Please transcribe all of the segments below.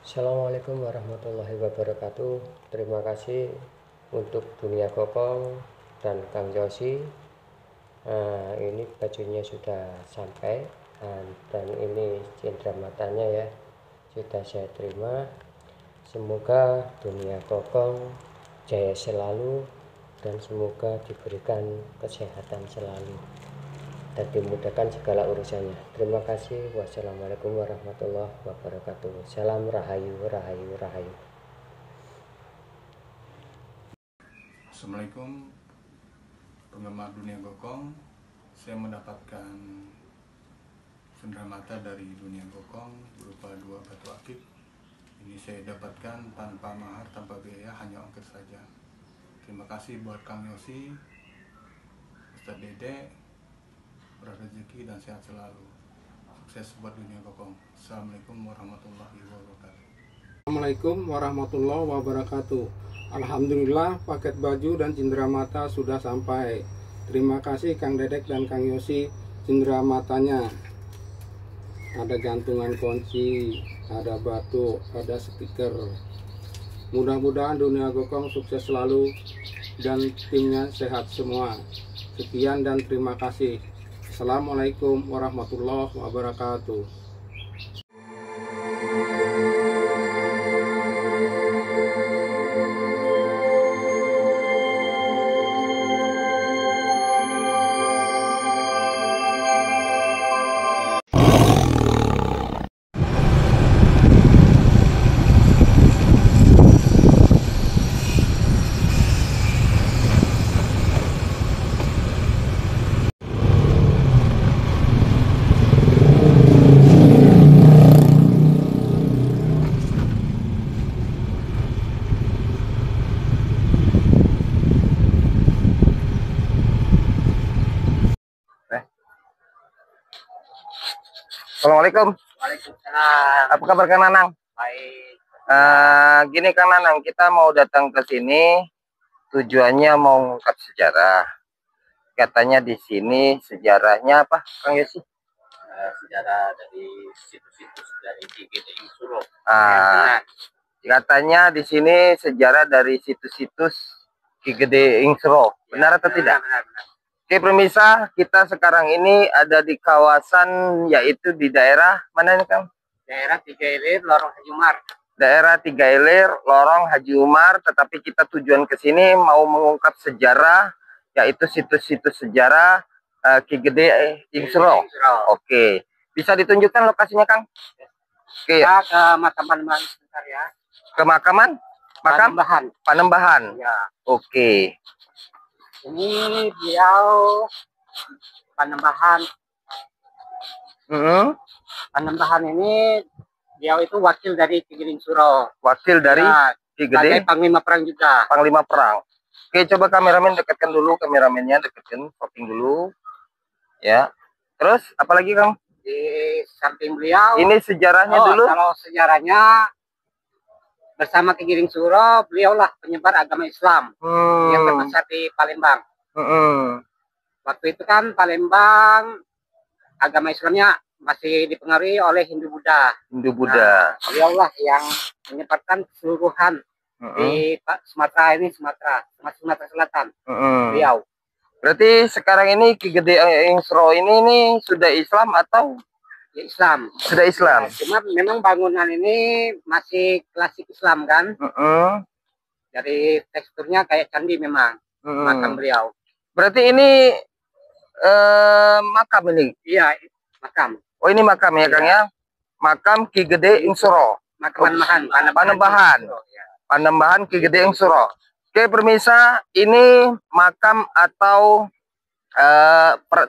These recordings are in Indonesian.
Assalamualaikum warahmatullahi wabarakatuh. Terima kasih untuk Dunia Gokong dan Kang Josi. Ini bajunya sudah sampai, dan ini cindera matanya ya, sudah saya terima. Semoga Dunia Gokong jaya selalu dan semoga diberikan kesehatan selalu dan dimudahkan segala urusannya. Terima kasih. Wassalamualaikum warahmatullahi wabarakatuh. Salam rahayu, rahayu, rahayu. Assalamualaikum penggemar Dunia Gokong. Saya mendapatkan cenderamata dari Dunia Gokong berupa 2 batu akik. Ini saya dapatkan tanpa mahar, tanpa biaya, hanya ongkir saja. Terima kasih buat Kang Yosi, Ustadz Dede, berrezeki dan sehat selalu. Sukses buat Dunia Gokong. Assalamualaikum warahmatullahi wabarakatuh. Assalamualaikum warahmatullahi wabarakatuh. Alhamdulillah paket baju dan cenderamata sudah sampai. Terima kasih Kang Dedek dan Kang Yosi. Cendeраmatanya ada gantungan kunci, ada batu, ada stiker. Mudah-mudahan Dunia Gokong sukses selalu dan timnya sehat semua. Sekian dan terima kasih. Assalamualaikum warahmatullahi wabarakatuh. Assalamualaikum. Waalaikumsalam. Apa kabar Kang Nanang? Baik. Gini Kang Nanang, kita mau datang ke sini tujuannya mau mengungkap sejarah. Katanya di sini sejarahnya apa, Kang Yosi? Sejarah dari situs-situs dari GGDI Suro. Katanya di sini sejarah dari situs-situs Ki Gede Ingsro. Benar atau tidak? Benar. Oke, pemirsa, kita sekarang ini ada di kawasan, yaitu di daerah mana ini, Kang? Daerah Tiga Ilir, Lorong Haji Umar. Daerah Tiga Ilir, Lorong Haji Umar, tetapi kita tujuan ke sini mau mengungkap sejarah, yaitu situs-situs sejarah Ki Gede Ingsro. Oke, bisa ditunjukkan lokasinya, Kang? Oke. Kita ke makam Panembahan sebentar ya. Ke makam? Panembahan. Ya. Oke. Ini beliau Panembahan. Panembahan ini beliau itu wakil dari Ki Gede Suro. Wakil dari Ki Gede. Panglima perang juga. Panglima perang. Oke, coba kameramen dekatkan dulu, kameramennya dekatkan, fogging dulu. Ya. Terus apalagi, Kang? Di samping beliau. Ini sejarahnya dulu. Kalau sejarahnya bersama Ki Gede Suro, beliaulah penyebar agama Islam yang terbesar di Palembang. Waktu itu kan Palembang agama Islamnya masih dipengaruhi oleh Hindu-Buddha. Nah, beliaulah yang menyebarkan keseluruhan di Sumatera Selatan. Beliau. Berarti sekarang ini Ki Gede Ingsro ini sudah Islam atau? Ya, Islam. Sudah Islam. Nah, cuma memang bangunan ini masih klasik Islam kan. Dari teksturnya kayak candi memang. Makam beliau. Berarti ini makam ini? Iya, makam. Oh, ini makam ya, Kang ya? Makam Ki Gede Ingsro. Panembahan Ki Gede Ingsro. Oke, pemirsa, ini makam atau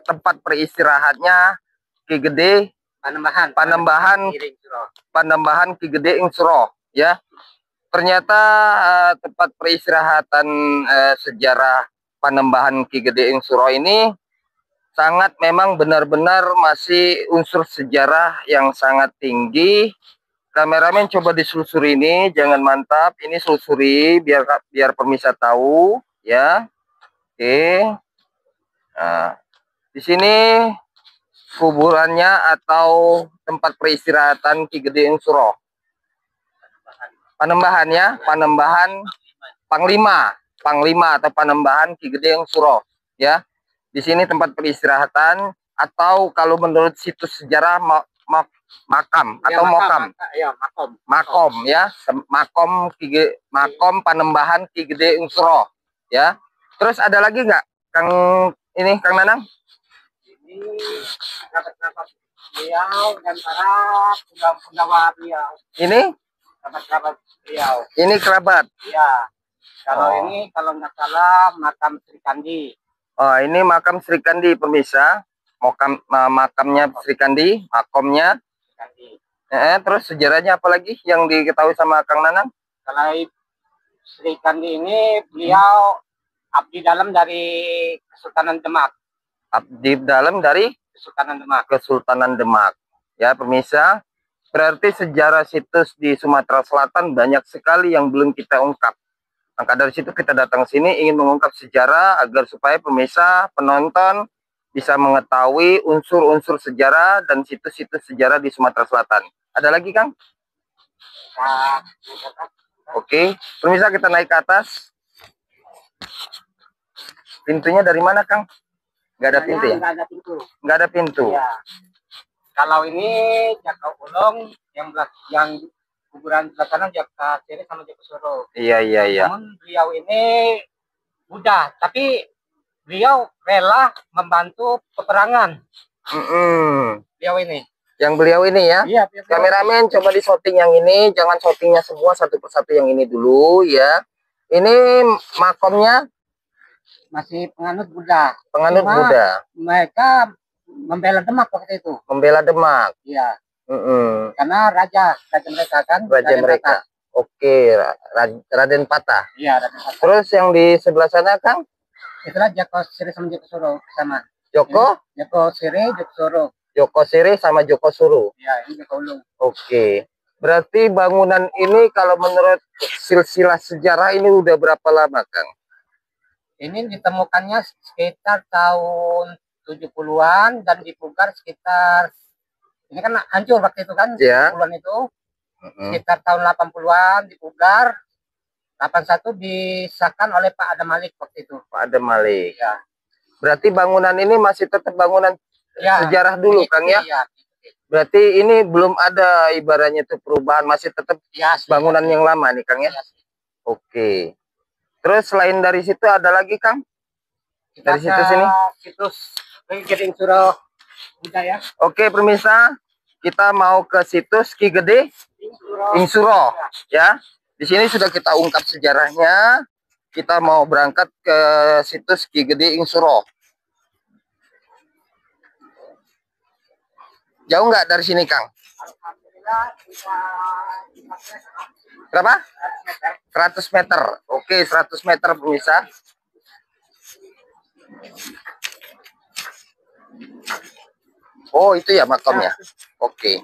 tempat peristirahatnya Ki Gede Panembahan Ki Gede Ingsro, ya. Ternyata tempat peristirahatan sejarah Panembahan Ki Gede Ingsro ini sangat memang benar-benar masih unsur sejarah yang sangat tinggi. Kameramen coba diselusuri ini, jangan mantap, ini selusuri biar pemirsa tahu, ya. Oke. Nah, di sini kuburannya atau tempat peristirahatan Ki Gede Ingsro. Panembahan ya, Panembahan Panglima atau Panembahan Ki Gedeng Suro ya. Di sini tempat peristirahatan atau kalau menurut situs sejarah makam atau mokam. Ya, Makom ya, Makom Panembahan Ki Gedeng Suro ya. Terus ada lagi nggak Kang Nanang? Ini kerabat-kerabat beliau dan para penggawa beliau. Ini Kerabat-kerabat beliau. Ini kerabat. Iya. Kalau ini kalau nggak salah makam Sri Kandi. Oh, ini makam Sri Kandi pemirsa. Makamnya Sri Kandi, makomnya. Terus sejarahnya apa lagi yang diketahui sama Kang Nanang? Kalau Sri Kandi ini beliau abdi dalam dari Kesultanan Demak. Abdi dalam dari Kesultanan Demak. Ya, pemirsa. Berarti sejarah situs di Sumatera Selatan banyak sekali yang belum kita ungkap. Maka dari situ kita datang sini ingin mengungkap sejarah agar supaya pemirsa, penonton bisa mengetahui unsur-unsur sejarah dan situs-situs sejarah di Sumatera Selatan. Ada lagi, Kang? Oke, pemirsa kita naik ke atas. Pintunya dari mana, Kang? Nggak ada pintu ya? Nggak ada pintu. Nggak ada pintu. Ya. Kalau ini Jaka Ulung yang kuburan sebelah kanan Jaka Siri sama Jaka Suro. Iya. Namun beliau ini Buddha, tapi beliau rela membantu peperangan. Beliau ini. Yang beliau ini ya? Iya. Kameramen coba di shooting yang ini, jangan shootingnya semua satu persatu yang ini dulu ya. Ini makomnya masih penganut Buddha. Penganut Buddha. Mereka membela Demak waktu itu. Membela Demak. Iya. Karena raja mereka kan. Raja mereka. Oke, Raden Patah. Iya, Raden Patah. Terus yang di sebelah sana, Kang? Itulah Joko Siri sama Joko Suro sama. Joko Siri, Joko Suro. Joko Siri sama Joko Suro. Iya, ini Joko Ulung. Oke. Berarti bangunan ini kalau menurut silsilah sejarah ini udah berapa lama, Kang? Ini ditemukannya sekitar tahun 70-an dan dipugar sekitar, ini kan hancur waktu itu kan, ya. 70-an itu. Sekitar tahun 80-an dipugar, 81 disahkan oleh Pak Adam Malik waktu itu. Pak Adam Malik. Ya. Berarti bangunan ini masih tetap bangunan sejarah dulu, Kang ya? Iya. Berarti ini belum ada ibaratnya itu perubahan, masih tetap bangunan yang lama nih, Kang ya? Oke. Terus selain dari situ ada lagi, Kang? Dari situs ini? Situs Ki Gedeng Suro Budaya. Oke, pemirsa, kita mau ke situs Ki Gedeng Suro ya. Di sini sudah kita ungkap sejarahnya. Kita mau berangkat ke situs Ki Gedeng Suro. Jauh nggak dari sini, Kang? Alhamdulillah, berapa? 100 meter. Oke, 100 meter pemirsa. Oh, itu ya makamnya. Oke.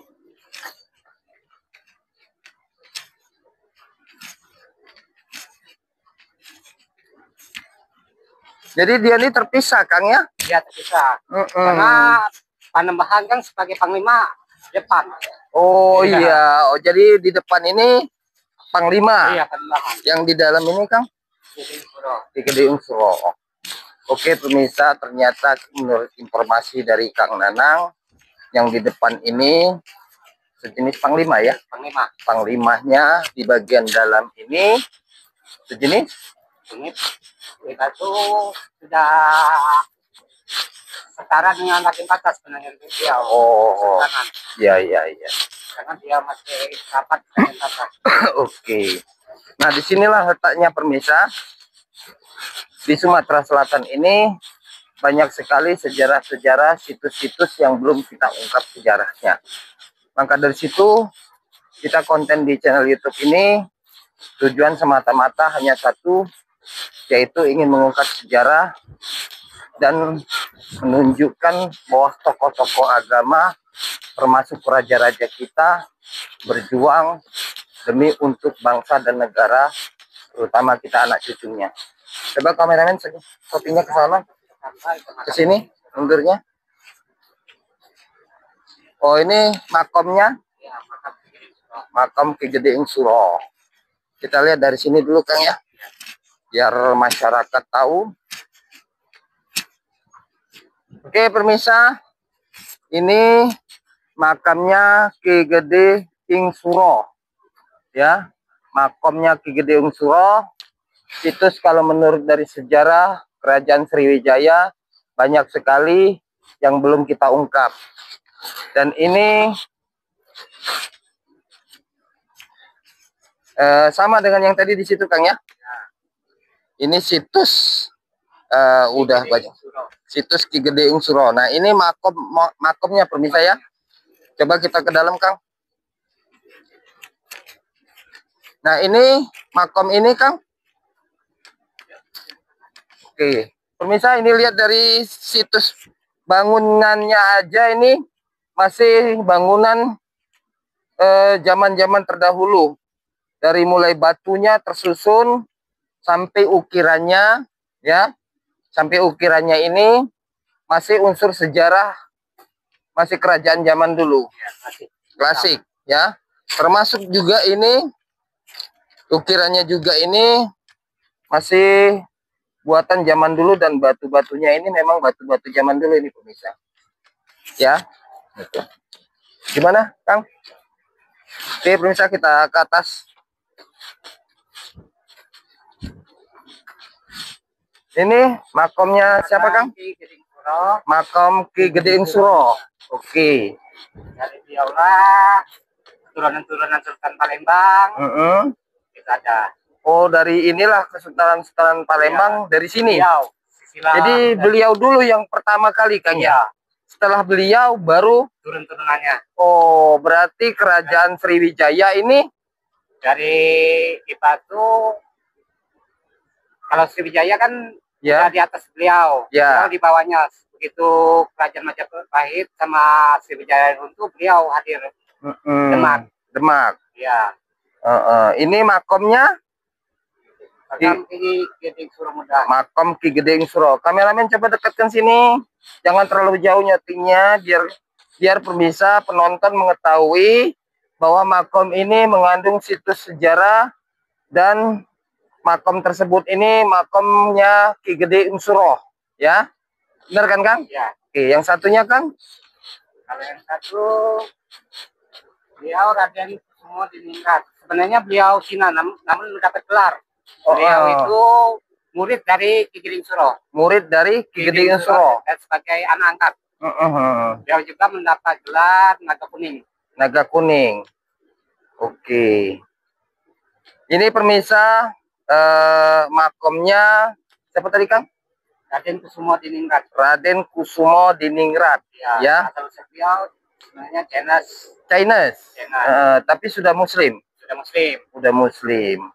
Jadi dia ini terpisah, Kang ya? Iya, terpisah. Karena Panembahan kan sebagai panglima depan. Oh iya. Oh, jadi di depan ini Panglima. Iya, Panembahan. Yang di dalam ini, Kang? Ki Gedeng Suro. Oke, pemirsa, ternyata menurut informasi dari Kang Nanang, yang di depan ini sejenis Panglima ya? Panglima. Panglimanya di bagian dalam ini sejenis? Ini kita tuh sudah setara dengan Raden Patah sebenarnya dia. Oh, iya. Karena dia masih rapat Raden Patah. Oke. Nah, disinilah letaknya pemirsa. Di Sumatera Selatan ini banyak sekali sejarah-sejarah situs-situs yang belum kita ungkap sejarahnya. Maka dari situ kita konten di channel YouTube ini tujuan semata-mata hanya satu, yaitu ingin mengungkap sejarah dan menunjukkan bahwa tokoh-tokoh agama termasuk raja-raja kita berjuang demi untuk bangsa dan negara, terutama kita anak cucunya. Coba kameramen shootingnya ke sana, ke sini, mundurnya. Oh, ini makomnya, makam Ki Gedeng Suro. Kita lihat dari sini dulu Kang ya, biar masyarakat tahu. Oke pemirsa, ini makamnya Ki Gede Ing Suro ya, makamnya Ki Gede Ing Suro. Situs kalau menurut dari sejarah Kerajaan Sriwijaya banyak sekali yang belum kita ungkap. Dan ini sama dengan yang tadi di situ Kang ya. Ini situs udah banyak. Situs Ki Gede Ing Suro. Nah, ini makomnya pemirsa ya. Coba kita ke dalam Kang. Nah, ini makom ini Kang. Oke, pemirsa ini lihat dari situs bangunannya aja ini masih bangunan zaman-zaman terdahulu. Dari mulai batunya tersusun sampai ukirannya ya. Sampai ukirannya ini masih unsur sejarah, masih kerajaan zaman dulu. Klasik ya. Termasuk juga ini ukirannya juga ini masih buatan zaman dulu, dan batu-batunya ini memang batu-batu zaman dulu ini pemirsa. Ya. Gimana, Kang? Oke, pemirsa kita ke atas. Ini makomnya siapa, Kang? Makam Ki Gede Ing Suro. Oke. Dari beliaulah turunan-turunan Sultan Palembang. Itu ada. Oh, dari inilah Kesultanan Palembang dari sini. Beliau. Jadi beliau dulu yang pertama kali Kang ya. Setelah beliau baru turun-turunannya. Oh, berarti Kerajaan Sriwijaya ini dari Batu. Kalau Sriwijaya kan ya di atas beliau, ya. Beliau di bawahnya. Begitu Kerajaan Majapahit sama Sriwijaya runtuh, beliau hadir. Demak. Ya. Ini makomnya Makam Ki Gede Ing Suro Muda. Makam Ki Gede Ing Suro. Kameramen coba dekatkan sini. Jangan terlalu jauh nyetingnya, biar pemirsa penonton mengetahui bahwa makom ini mengandung situs sejarah, dan makom tersebut ini makomnya Ki Gede Ing Suro, ya. Benar kan, Kang? Ya. Oke, yang satunya, Kang? Kalau yang satu beliau Raden Kusumo Diningrat. Sebenarnya beliau Cina, namun mendapat gelar. Beliau itu murid dari Ki Gede Ing Suro. Murid dari Ki Gede Ing Suro. Dan sebagai anak angkat. Beliau juga mendapat gelar Naga Kuning. Naga Kuning. Oke. Ini pemirsa makomnya siapa tadi, Kang? Raden Kusumo Diningrat. Raden Kusumo Diningrat. Ya. Asal beliau sebenarnya Chinese. Tapi sudah Muslim. Sudah Muslim.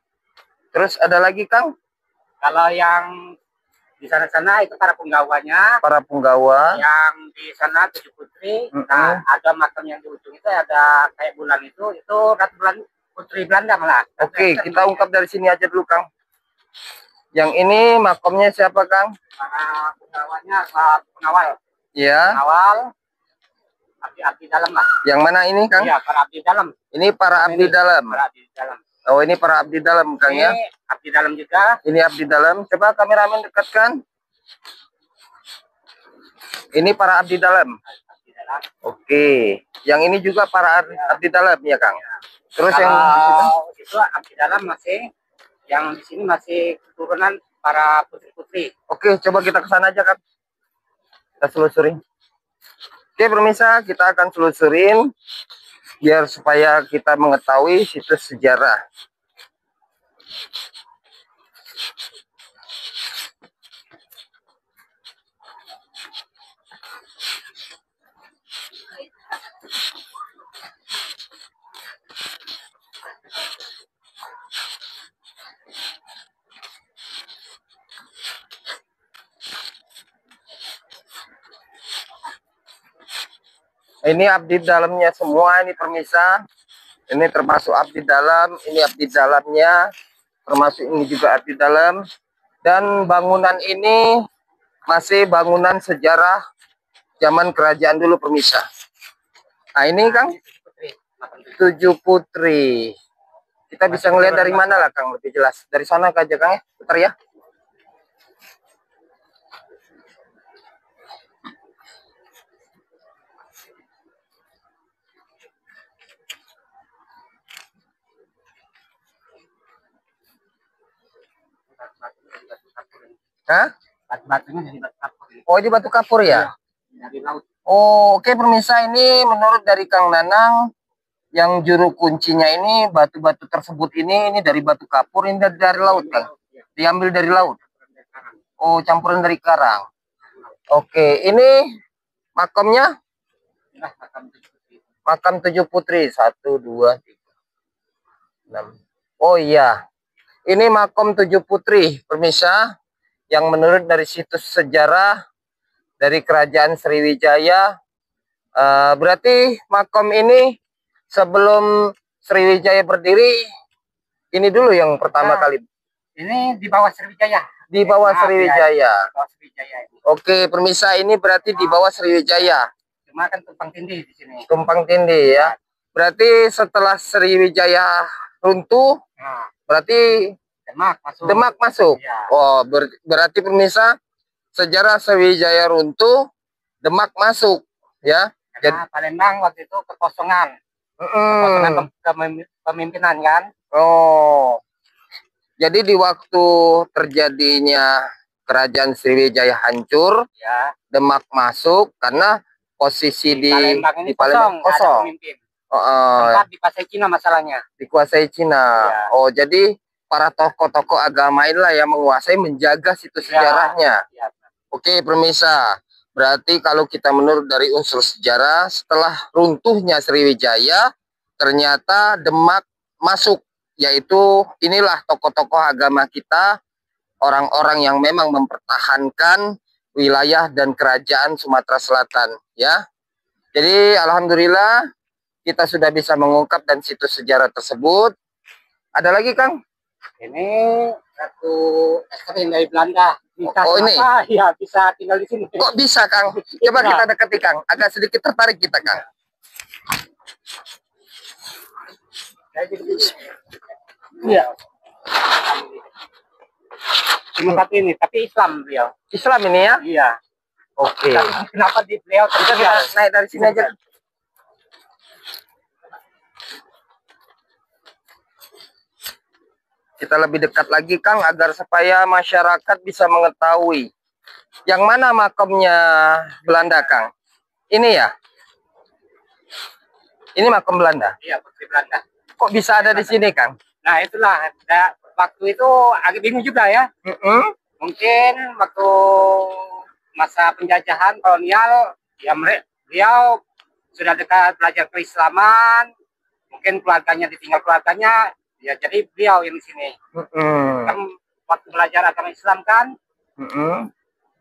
Terus ada lagi, Kang? Kalau yang di sana-sana itu para penggawanya. Para penggawa. Yang di sana 7 putri. Nah, ada makam yang di ujung itu ada kayak bulan itu Ratu Putri Belanda malah. Oke, kita ungkap dari sini aja dulu, Kang. Yang ini makamnya siapa, Kang? Para penggawanya, pengawal. Ya. Pengawal. Abdi dalam lah. Yang mana ini, Kang? Iya, para abdi dalam. Ini para abdi dalam. Para abdi dalam. Oh, ini para abdi dalam, Kang ya. Ini abdi dalam juga. Ini abdi dalam. Coba kameramen dekatkan. Ini para abdi dalam. Abdi dalam. Oke. Yang ini juga para abdi dalam ya, Kang. Terus kalau yang di situ abdi dalam masih, yang di sini masih keturunan para putri-putri. Oke, coba kita ke sana aja, Kang. Kita selusuri. Oke, pemirsa, kita akan selusurin biar supaya kita mengetahui situs sejarah. Ini abdi dalamnya semua ini pemirsa. Ini termasuk abdi dalam, ini abdi dalamnya, termasuk ini juga abdi dalam. Dan bangunan ini masih bangunan sejarah zaman kerajaan dulu pemirsa. Nah ini, Kang, 7 putri. Kita bisa ngelihat dari mana lah Kang lebih jelas. Dari sana aja Kang ya, putar ya. Hah? Batu-batunya dari batu kapur. Oh, ini batu kapur ya? Dari laut. Oh, oke pemirsa, ini menurut dari Kang Nanang yang juru kuncinya ini batu-batu tersebut ini dari batu kapur, ini dari laut Kang. Diambil dari laut. Oh, campuran dari karang. Oke, ini makamnya? Makam 7 putri. 1, 2, 3, 6. Oh iya. Ini makam 7 putri, pemirsa. Yang menurut dari situs sejarah dari kerajaan Sriwijaya, berarti makam ini sebelum Sriwijaya berdiri, ini dulu yang pertama kali. Ini di bawah Sriwijaya. Di bawah Sriwijaya. Di bawah Sriwijaya ini. Oke, pemirsa, ini berarti di bawah Sriwijaya. Cuma kan tumpang tindih di sini. Tumpang tindih ya. Berarti setelah Sriwijaya runtuh, berarti Demak masuk. Ya. Oh, berarti pemirsa, sejarah Sriwijaya runtuh, Demak masuk, ya. Karena Palembang waktu itu kekosongan. Kekosongan pemimpinan kan. Oh. Jadi di waktu terjadinya kerajaan Sriwijaya hancur, ya, Demak masuk karena posisi di Palembang kosong. Tempat dikuasai Cina masalahnya. Dikuasai Cina. Ya. Oh, jadi para tokoh-tokoh agama inilah yang menguasai, menjaga situs sejarahnya. Ya. Oke, pemirsa. Berarti kalau kita menurut dari unsur sejarah, setelah runtuhnya Sriwijaya, ternyata Demak masuk. Yaitu inilah tokoh-tokoh agama kita, orang-orang yang memang mempertahankan wilayah dan kerajaan Sumatera Selatan. Ya. Jadi alhamdulillah kita sudah bisa mengungkap dan situs sejarah tersebut. Ada lagi Kang? Ini satu ekstrim dari Belanda. Bisa ini? Ya, bisa tinggal di sini. Kok bisa Kang? Coba kita dekati Kang. Agak sedikit tertarik kita Kang. Iya. Cuma ini, tapi Islam beliau. Islam ini ya? Iya. Oke. Kenapa di beliau kita naik dari sini aja. Kita lebih dekat lagi Kang, agar supaya masyarakat bisa mengetahui yang mana makamnya Belanda Kang. Ini ya? Ini makam Belanda? Iya, putri Belanda. Kok bisa ada di sini Kang? Nah itulah, waktu itu agak bingung juga ya. Mungkin waktu masa penjajahan kolonial, ya beliau sudah dekat belajar keislaman, mungkin keluarganya ditinggal keluarganya, ya jadi beliau yang di sini. Kan waktu belajar agama Islam kan,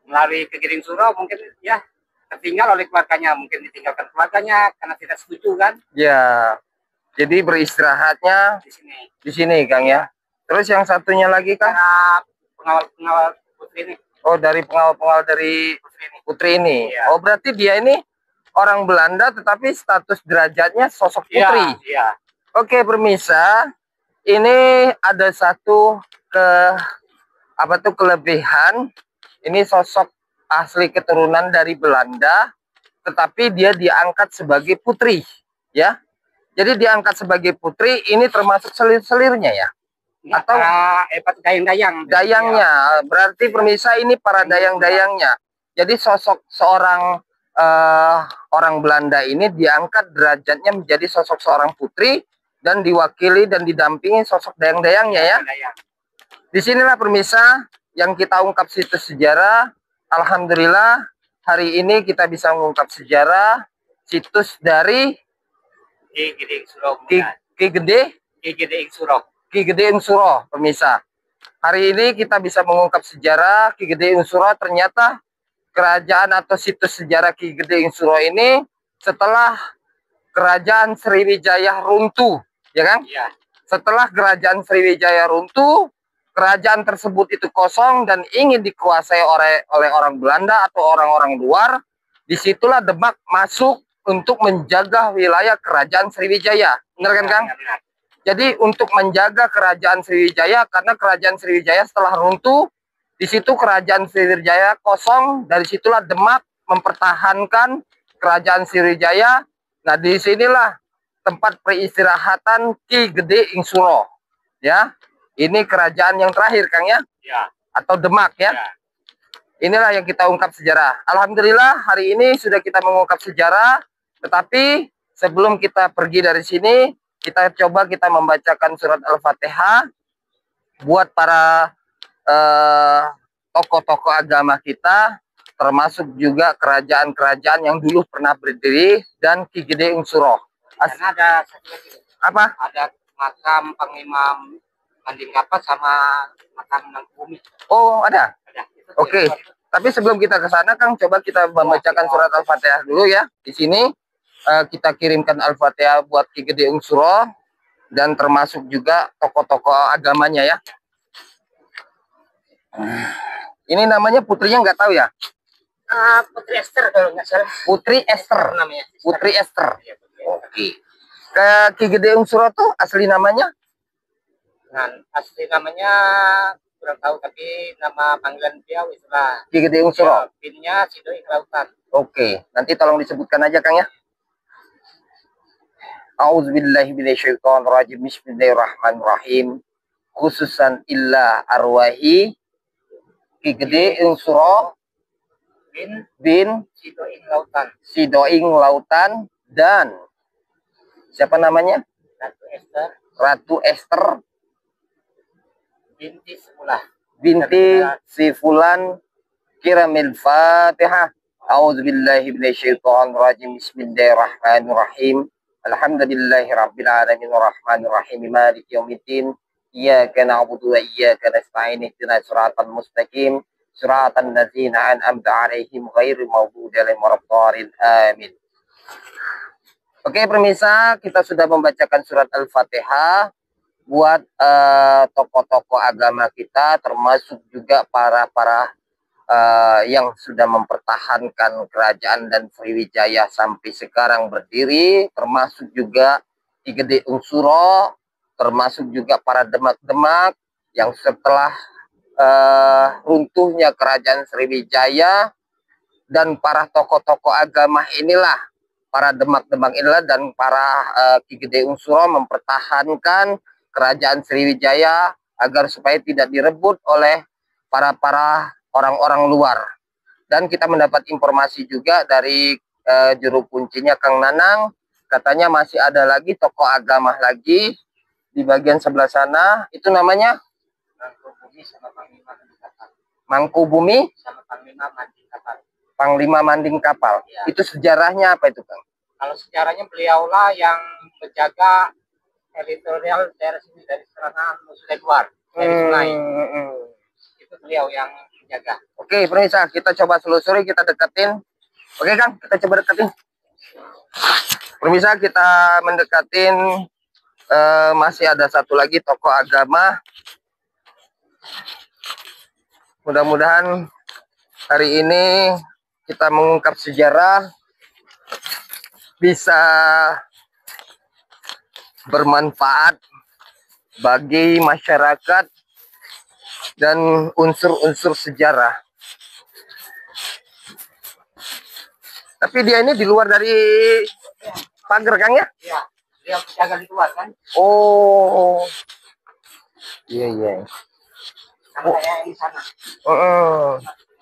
melalui Kigiring Suro mungkin ya tertinggal oleh keluarganya, mungkin ditinggalkan keluarganya karena tidak setuju kan? Ya, jadi beristirahatnya di sini Kang ya. Terus yang satunya lagi Kang? Pengawal putri ini. Oh, dari pengawal dari putri ini. Ya. Oh, berarti dia ini orang Belanda tetapi status derajatnya sosok putri. Ya. Oke, pemirsa. Ini ada satu kelebihan. Ini sosok asli keturunan dari Belanda, tetapi dia diangkat sebagai putri, ya. Jadi diangkat sebagai putri ini termasuk selir-selirnya ya? Atau dayang-dayangnya. Berarti pemirsa ini para dayang-dayangnya. Jadi sosok seorang orang Belanda ini diangkat derajatnya menjadi sosok seorang putri dan diwakili dan didampingi sosok dayang-dayangnya ya. Disinilah pemirsa yang kita ungkap situs sejarah. Alhamdulillah hari ini kita bisa mengungkap sejarah situs dari Ki Gede Ing Suro, pemirsa. Hari ini kita bisa mengungkap sejarah Ki Gede Ing Suro. Ternyata kerajaan atau situs sejarah Ki Gede Ing Suro ini setelah kerajaan Sriwijaya runtuh, ya kan? Ya. Setelah kerajaan Sriwijaya runtuh, kerajaan tersebut itu kosong dan ingin dikuasai oleh orang Belanda atau orang-orang luar. Disitulah Demak masuk untuk menjaga wilayah kerajaan Sriwijaya. Benar kan Kang? Jadi untuk menjaga kerajaan Sriwijaya, karena kerajaan Sriwijaya setelah runtuh, di situ kerajaan Sriwijaya kosong, dari situlah Demak mempertahankan kerajaan Sriwijaya. Nah, di sinilah tempat peristirahatan Ki Gede Ing Suro. Ya, ini kerajaan yang terakhir, Kang ya? Ya. Atau Demak ya? Ya. Inilah yang kita ungkap sejarah. Alhamdulillah hari ini sudah kita mengungkap sejarah, tetapi sebelum kita pergi dari sini, kita coba kita membacakan surat Al-Fatihah buat para tokoh-tokoh agama kita, termasuk juga kerajaan-kerajaan yang dulu pernah berdiri, dan Ki Gede Ing Suro. Karena ada satu lagi. Apa? Ada makam Panglima Mandingkapas sama makam Mangkubumi. Oh, ada? Ada. Oke. Tapi sebelum kita ke sana, Kang, coba kita membacakan surat Al-Fatihah dulu ya. Di sini kita kirimkan Al-Fatihah buat Ki Gede Ing Suro dan termasuk juga tokoh-tokoh agamanya ya. Ini namanya putrinya nggak tahu ya? Putri Esther kalau nggak salah. Putri Esther Namanya. Putri Esther. Iya, Putri Esther. Oke. Ke Ki Gede Ing Suro tuh asli namanya? Nah, asli namanya kurang tahu, tapi nama panggilan beliau itulah Ki Gede Ing Suro. pinnya Sido Ing Lautan. Oke, nanti tolong disebutkan aja Kang ya. A'udzubillahi minasyaitonirrajim. Bismillahirrahmanirrahim. Khususan illa arwahi Ki Gede Ing Suro bin Sido Ing Lautan. Sido Ing Lautan dan siapa namanya? Ratu Esther Ratu Esther binti Sebulah. binti si Fulan Kiramil Fatihah. A'udzubillahi minasyaitonirrajim. Bismillahirrahmanirrahim. Alhamdulillahirabbil alamin arrahmanir rahim maliki yaumiddin. Iyyaka na'budu wa iyyaka nasta'in. Ihdinas siratal mustaqim. Siratal ladzina an'amta 'alaihim ghairil maghdubi 'alaihim waladdallin. Amin. Oke, pemirsa, kita sudah membacakan surat Al-Fatihah buat tokoh-tokoh agama kita, termasuk juga para yang sudah mempertahankan kerajaan dan Sriwijaya sampai sekarang berdiri, termasuk juga Ki Gede Ing Suro, termasuk juga para Demak-Demak yang setelah runtuhnya kerajaan Sriwijaya, dan para tokoh-tokoh agama inilah, para Demak-Demak inilah dan para Ki Gede Ing Suro mempertahankan kerajaan Sriwijaya agar supaya tidak direbut oleh para orang-orang luar. Dan kita mendapat informasi juga dari juru kuncinya Kang Nanang, katanya masih ada lagi tokoh agama lagi di bagian sebelah sana. Itu namanya Mangkubumi sama Panglima Manding Kapal. Mangkubumi Sama Panglima Manding Kapal. Panglima Manding Kapal. Ya. Itu sejarahnya apa itu, Kang? Kalau sejarahnya beliaulah yang menjaga teritorial daerah sini dari serangan musuh luar, dari sungai. Itu beliau yang menjaga. Oke, pemirsa, kita coba selusuri, kita deketin. Oke, Kang, kita coba deketin. Pemirsa, kita mendekatin, masih ada satu lagi tokoh agama. Mudah-mudahan hari ini kita mengungkap sejarah bisa bermanfaat bagi masyarakat dan unsur-unsur sejarah. Tapi dia ini di luar dari pagar, Kang ya? Iya, dia menjaga di luar kan. Oh, iya iya. Sama kayak di sana.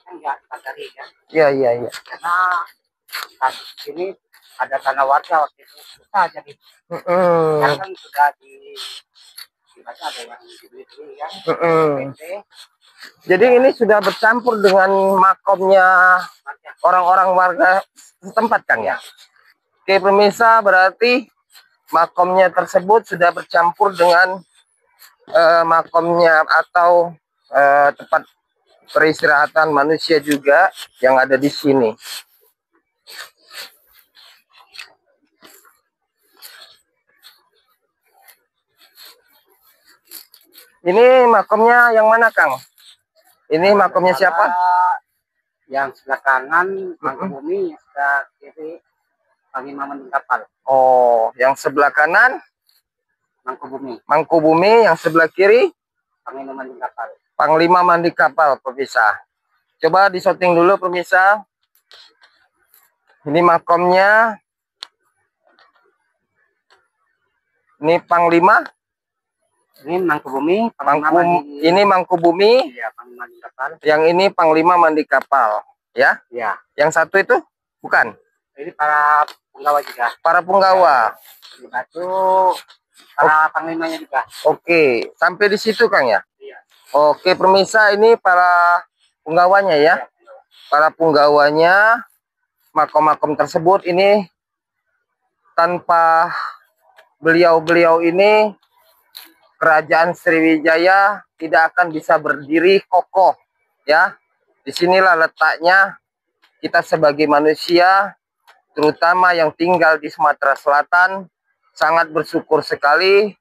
Kan nggak pagari kan. Iya iya iya. Karena sini ada tanah warga waktu itu susah jadi. Sekarang kan sudah ada yang dibeli kan. PT. Jadi ini sudah bercampur dengan makomnya orang-orang warga setempat, Kang ya? Oke, pemirsa, berarti makomnya tersebut sudah bercampur dengan makomnya atau tempat peristirahatan manusia juga yang ada di sini. Ini makomnya yang mana, Kang? Ini makomnya siapa? Yang sebelah kanan Mangkubumi, yang sebelah kiri Panglima Manding Kapal. Oh, yang sebelah kanan Mangkubumi. Mangkubumi. Yang sebelah kiri Panglima Mandi Kapal. Panglima Mandi Kapal, pemirsa. Coba disorting dulu, pemirsa. Ini makomnya. Ini Panglima. Ini Mangkubumi. Ini Mangkubumi. Iya, Panglima Mandi Kapal. Yang ini Panglima Mandi Kapal, ya? Iya. Yang satu itu bukan? Ini para penggawa juga. Para penggawa. Itu para panglimanya juga. Oke, sampai di situ Kang ya? Iya. Oke, pemirsa, ini para penggawanya ya. Para penggawanya makom-makom tersebut ini tanpa beliau-beliau ini Kerajaan Sriwijaya tidak akan bisa berdiri kokoh ya. Disinilah letaknya kita sebagai manusia, terutama yang tinggal di Sumatera Selatan, sangat bersyukur sekali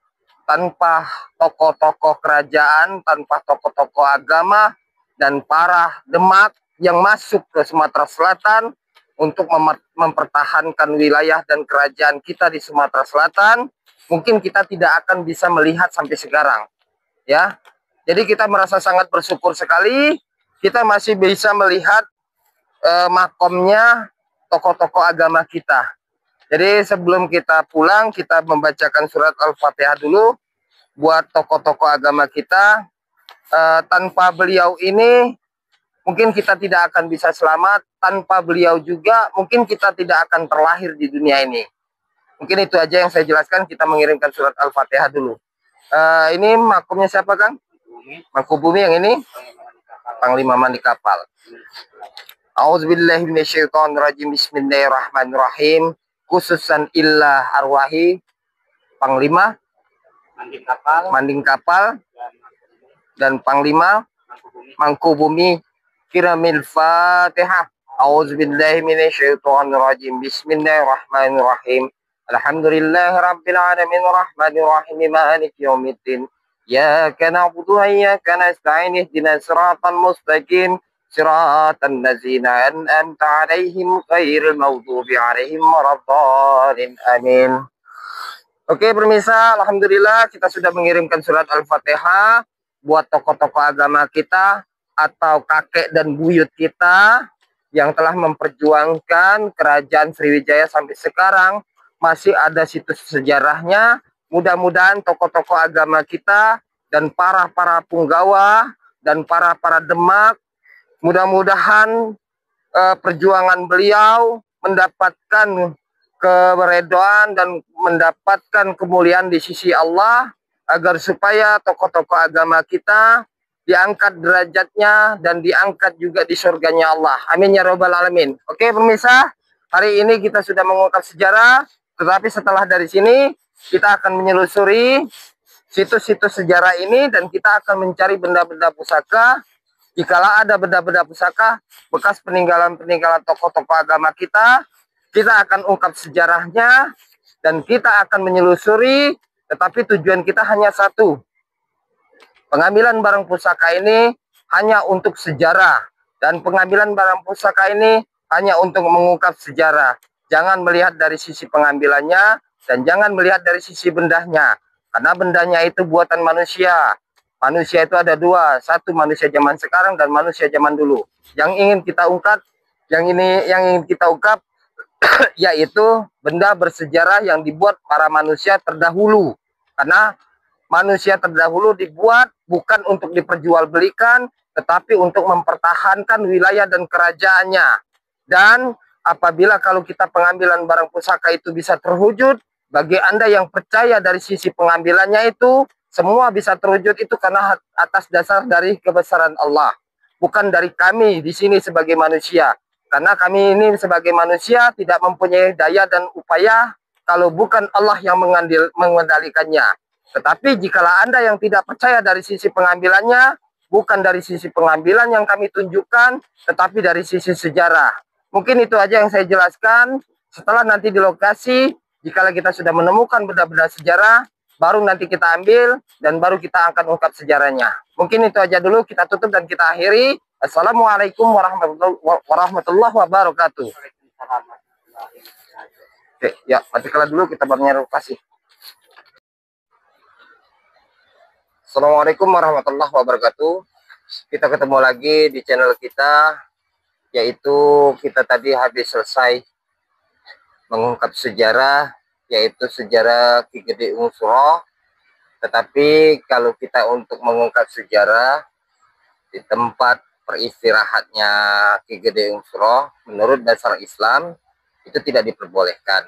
tanpa tokoh-tokoh kerajaan, tanpa tokoh-tokoh agama, dan para Demak yang masuk ke Sumatera Selatan untuk mempertahankan wilayah dan kerajaan kita di Sumatera Selatan, mungkin kita tidak akan bisa melihat sampai sekarang. Ya, jadi kita merasa sangat bersyukur sekali, kita masih bisa melihat makomnya tokoh-tokoh agama kita. Jadi sebelum kita pulang, kita membacakan surat Al-Fatihah dulu buat tokoh-tokoh agama kita. Tanpa beliau ini, mungkin kita tidak akan bisa selamat. Tanpa beliau juga, mungkin kita tidak akan terlahir di dunia ini. Mungkin itu aja yang saya jelaskan. Kita mengirimkan surat Al-Fatihah dulu. Ini makomnya siapa, Kang? Mangkubumi. Yang ini? Panglima Mandi Kapal. A'udzubillahi minasyaitonirrajim. Bismillahirrahmanirrahim. Khususan illa arwahi Panglima Manding Kapal dan Panglima Mangkubumi. Kiramil Fatihah. A'udzubillahi minasyaitonirrajim. Bismillahirrahmanirrahim. Alhamdulillahirabbil alamin arrahmanirrahim maliki yaumiddin. Iyyaka na'budu wa iyyaka nasta'in ihdinas siratal mustaqim. Siratan ladzina an'amta 'alaihim ghairil maghdubi 'alaihim waladdallin. Amin. Oke, pemirsa, alhamdulillah kita sudah mengirimkan surat Al-Fatihah buat tokoh-tokoh agama kita atau kakek dan buyut kita yang telah memperjuangkan kerajaan Sriwijaya sampai sekarang. Masih ada situs sejarahnya. Mudah-mudahan tokoh-tokoh agama kita dan para punggawa dan para Demak, mudah-mudahan perjuangan beliau mendapatkan keberedoan dan mendapatkan kemuliaan di sisi Allah, agar supaya tokoh-tokoh agama kita diangkat derajatnya dan diangkat juga di surganya Allah. Amin ya robbal alamin. Oke pemirsa, hari ini kita sudah mengungkap sejarah, tetapi setelah dari sini kita akan menyelusuri situs-situs sejarah ini dan kita akan mencari benda-benda pusaka. Jikalau ada benda-benda pusaka bekas peninggalan-peninggalan tokoh-tokoh agama kita akan ungkap sejarahnya dan kita akan menyelusuri, tetapi tujuan kita hanya satu. Pengambilan barang pusaka ini hanya untuk sejarah dan pengambilan barang pusaka ini hanya untuk mengungkap sejarah. Jangan melihat dari sisi pengambilannya dan jangan melihat dari sisi bendanya, karena bendanya itu buatan manusia. Manusia itu ada dua, satu manusia zaman sekarang dan manusia zaman dulu. Yang ingin kita ungkap, yang ingin kita ungkap yaitu benda bersejarah yang dibuat para manusia terdahulu. Karena manusia terdahulu dibuat bukan untuk diperjualbelikan, tetapi untuk mempertahankan wilayah dan kerajaannya. Dan apabila kalau kita pengambilan barang pusaka itu bisa terwujud, bagi Anda yang percaya dari sisi pengambilannya itu, semua bisa terwujud itu karena atas dasar dari kebesaran Allah. Bukan dari kami di sini sebagai manusia. Karena kami ini sebagai manusia tidak mempunyai daya dan upaya kalau bukan Allah yang mengendalikannya. Tetapi jikalau Anda yang tidak percaya dari sisi pengambilannya, bukan dari sisi pengambilan yang kami tunjukkan, tetapi dari sisi sejarah. Mungkin itu aja yang saya jelaskan. Setelah nanti di lokasi, jikalau kita sudah menemukan benda-benda sejarah, baru nanti kita ambil dan baru kita akan ungkap sejarahnya. Mungkin itu aja dulu, kita tutup dan kita akhiri. Assalamualaikum warahmatullahi wabarakatuh. Oke, ya, matikan dulu, kita baru lokasi. Assalamualaikum warahmatullahi wabarakatuh. Kita ketemu lagi di channel kita, yaitu kita tadi habis selesai mengungkap sejarah, yaitu sejarah Ki Gede Ungsuro. Tetapi kalau kita untuk mengungkap sejarah di tempat peristirahatnya Ki Gede Ungsuro, menurut dasar Islam itu tidak diperbolehkan.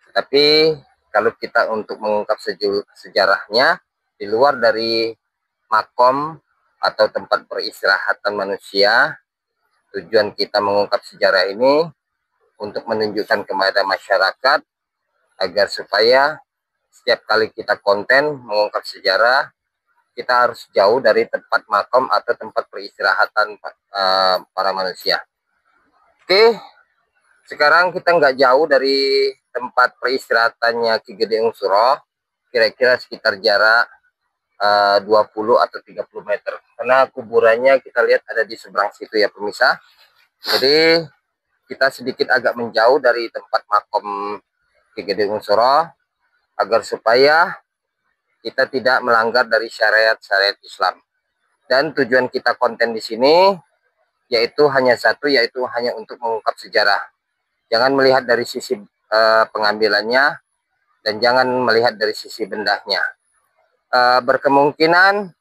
Tetapi kalau kita untuk mengungkap sejarahnya di luar dari makom atau tempat peristirahatan manusia, tujuan kita mengungkap sejarah ini untuk menunjukkan kepada masyarakat agar supaya setiap kali kita konten mengungkap sejarah, kita harus jauh dari tempat makom atau tempat peristirahatan para manusia. Oke, sekarang kita nggak jauh dari tempat peristirahatannya Ki Gede Ungsuro, kira-kira sekitar jarak 20 atau 30 meter. Karena kuburannya kita lihat ada di seberang situ ya pemirsa. Jadi kita sedikit agak menjauh dari tempat makom Ki Gede Ungsuro agar supaya kita tidak melanggar dari syariat-syariat Islam. Dan tujuan kita konten di sini yaitu hanya satu, yaitu hanya untuk mengungkap sejarah. Jangan melihat dari sisi pengambilannya dan jangan melihat dari sisi bendahnya. Berkemungkinan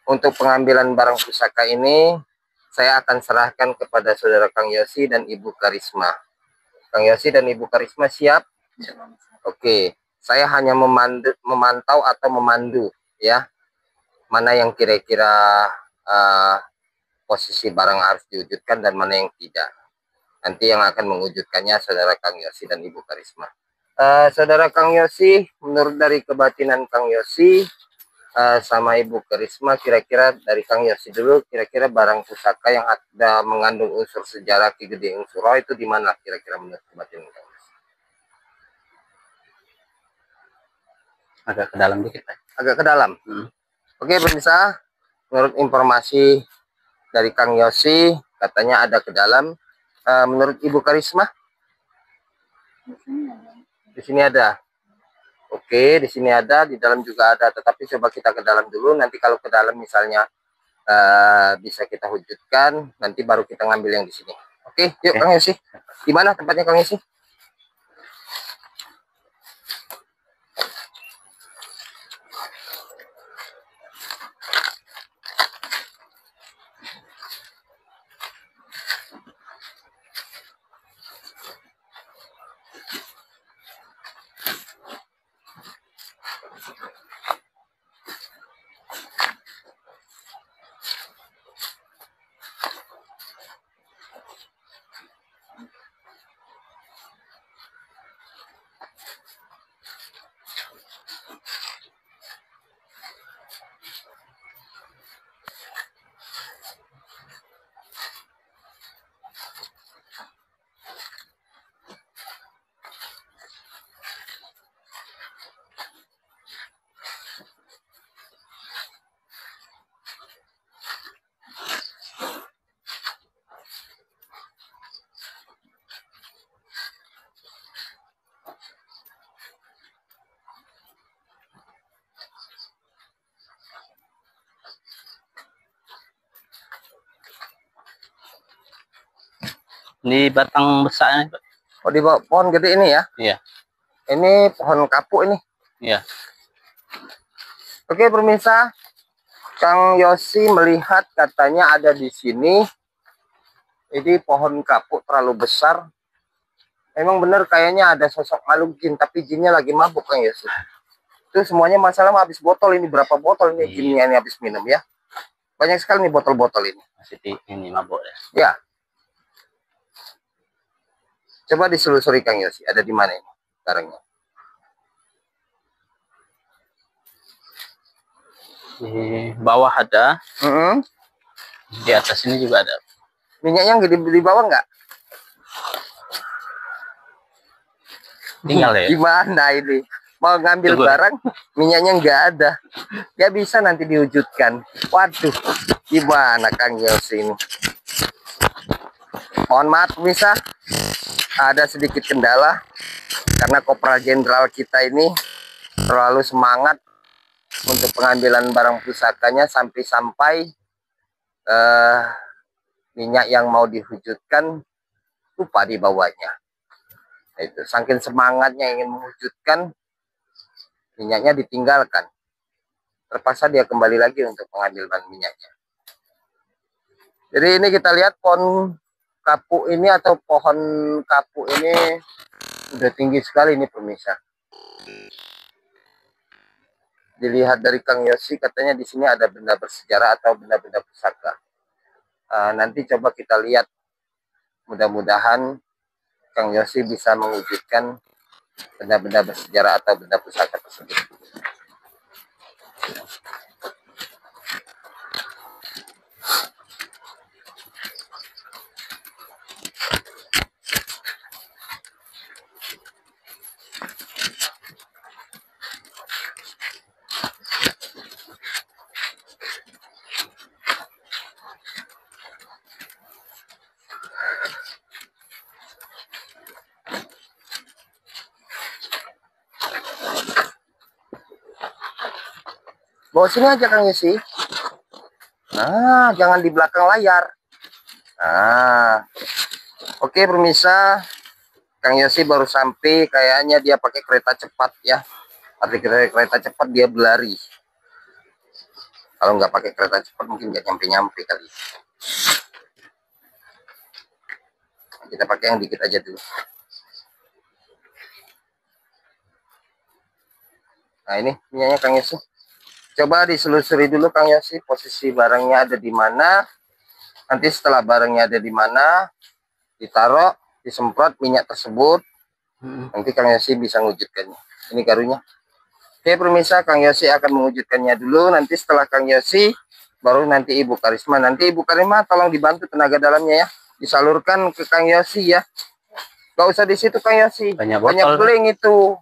untuk pengambilan barang pusaka ini saya akan serahkan kepada saudara Kang Yosi dan Ibu Karisma. Kang Yosi dan Ibu Karisma siap? Oke, saya hanya memantau atau memandu ya, mana yang kira-kira posisi barang harus diwujudkan dan mana yang tidak. Nanti yang akan mewujudkannya saudara Kang Yosi dan Ibu Karisma. Saudara Kang Yosi, menurut dari kebatinan Kang Yosi sama Ibu Karisma, kira-kira dari Kang Yosi dulu, kira-kira barang pusaka yang ada mengandung unsur sejarah Ki Gede Ungsuro itu di mana kira-kira menurut kebatinan Kang Yosi? Agak ke dalam dikit, Pak. Agak ke dalam. Oke pemirsa, menurut informasi dari Kang Yosi katanya ada ke dalam. Menurut Ibu Karisma? Di sini ada. Oke, di sini ada, di dalam juga ada. Tetapi coba kita ke dalam dulu. Nanti kalau ke dalam misalnya bisa kita wujudkan, nanti baru kita ngambil yang di sini. Oke, yuk Kang Yosi. Di mana tempatnya Kang Yosi? Ini batang besarnya, Pak. Oh, di bawah pohon gede ini ya? Iya. Ini pohon kapuk ini. Iya. Oke pemirsa, Kang Yosi melihat katanya ada di sini. Ini pohon kapuk terlalu besar. Emang bener kayaknya ada sosok makhluk jin, tapi jinnya lagi mabuk Kang Yosi. Itu semuanya masalah habis botol ini, berapa botol ini jinnya ini habis minum ya? Banyak sekali nih botol-botol ini. Masih ini mabuk ya. Ya. Coba diselusuri Kang Yosi, ada di mana ini barangnya? Di bawah ada. Di atas ini juga ada. Minyaknya di bawah nggak? Tinggal ya. Gimana ini? Mau ngambil barang, minyaknya nggak ada. Ya bisa nanti diwujudkan. Waduh, gimana Kang Yosi ini? Mohon maaf bisa, ada sedikit kendala karena Kopral Jenderal kita ini terlalu semangat untuk pengambilan barang pusakanya sampai minyak yang mau dihujudkan lupa dibawanya. Itu saking semangatnya ingin mewujudkan, minyaknya ditinggalkan. Terpaksa dia kembali lagi untuk mengambil bahan minyaknya. Jadi ini kita lihat pohon kapuk ini atau pohon kapuk ini udah tinggi sekali ini pemirsa. Dilihat dari Kang Yosi katanya di sini ada benda bersejarah atau benda-benda pusaka. Nanti coba kita lihat, mudah-mudahan Kang Yosi bisa mewujudkan benda-benda bersejarah atau benda pusaka tersebut. Bawa sini aja Kang Yosi. Nah, jangan di belakang layar. Nah, oke pemirsa, Kang Yosi baru sampai, kayaknya dia pakai kereta cepat ya. Arti kereta cepat dia berlari. Kalau nggak pakai kereta cepat mungkin nggak nyampe-nyampe kali. Kita pakai yang dikit aja dulu. Nah ini minyaknya Kang Yosi. Coba diselusuri dulu Kang Yosi posisi barangnya ada di mana. Nanti setelah barangnya ada di mana, ditaruh, disemprot minyak tersebut. Nanti Kang Yosi bisa mewujudkannya. Ini garunya. Oke pemirsa, Kang Yosi akan mewujudkannya dulu. Nanti setelah Kang Yosi, baru nanti Ibu Karisma. Nanti Ibu Karisma tolong dibantu tenaga dalamnya ya. Disalurkan ke Kang Yosi ya. Gak usah di situ Kang Yosi. Banyak beling itu.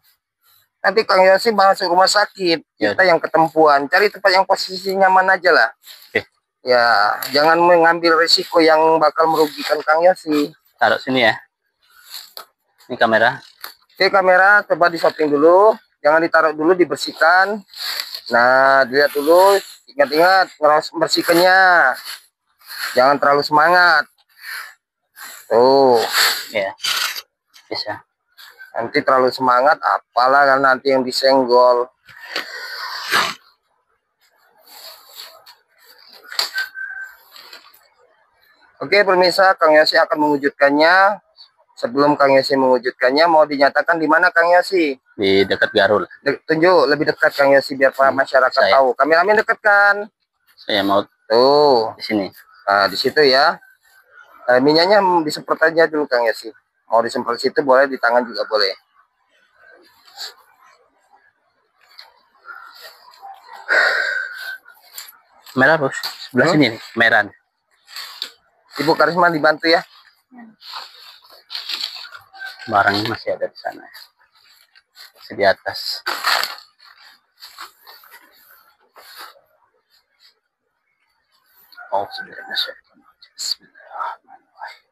Nanti Kang Yosi masuk rumah sakit. Kita yang ketempuan. Cari tempat yang posisi nyaman aja lah. Ya, jangan mengambil risiko yang bakal merugikan Kang Yosi. Taruh sini ya. Ini kamera. Oke, kamera coba di-shooting dulu. Jangan ditaruh dulu, dibersihkan. Nah, dilihat dulu. Ingat-ingat, bersihkannya. Jangan terlalu semangat. Tuh. Ya, bisa. Nanti terlalu semangat, apalah kan nanti yang disenggol. Oke, pemirsa, Kang Yosi akan mewujudkannya. Sebelum Kang Yosi mewujudkannya, mau dinyatakan di mana Kang Yosi? Di dekat Garul. Tunjuk lebih dekat Kang Yosi biar Pak masyarakat tahu. Kameramen dekat kan? Saya mau tuh di sini. Nah, di situ ya. Minyaknya disemprot aja dulu Kang Yosi. Mau disemprot situ boleh, di tangan juga boleh. Merah bos, sebelah sini nih, merah. Ibu Karisma dibantu ya. Barangnya masih ada di sana ya. Masih di atas. Oh, Bismillahirrahmanirrahim.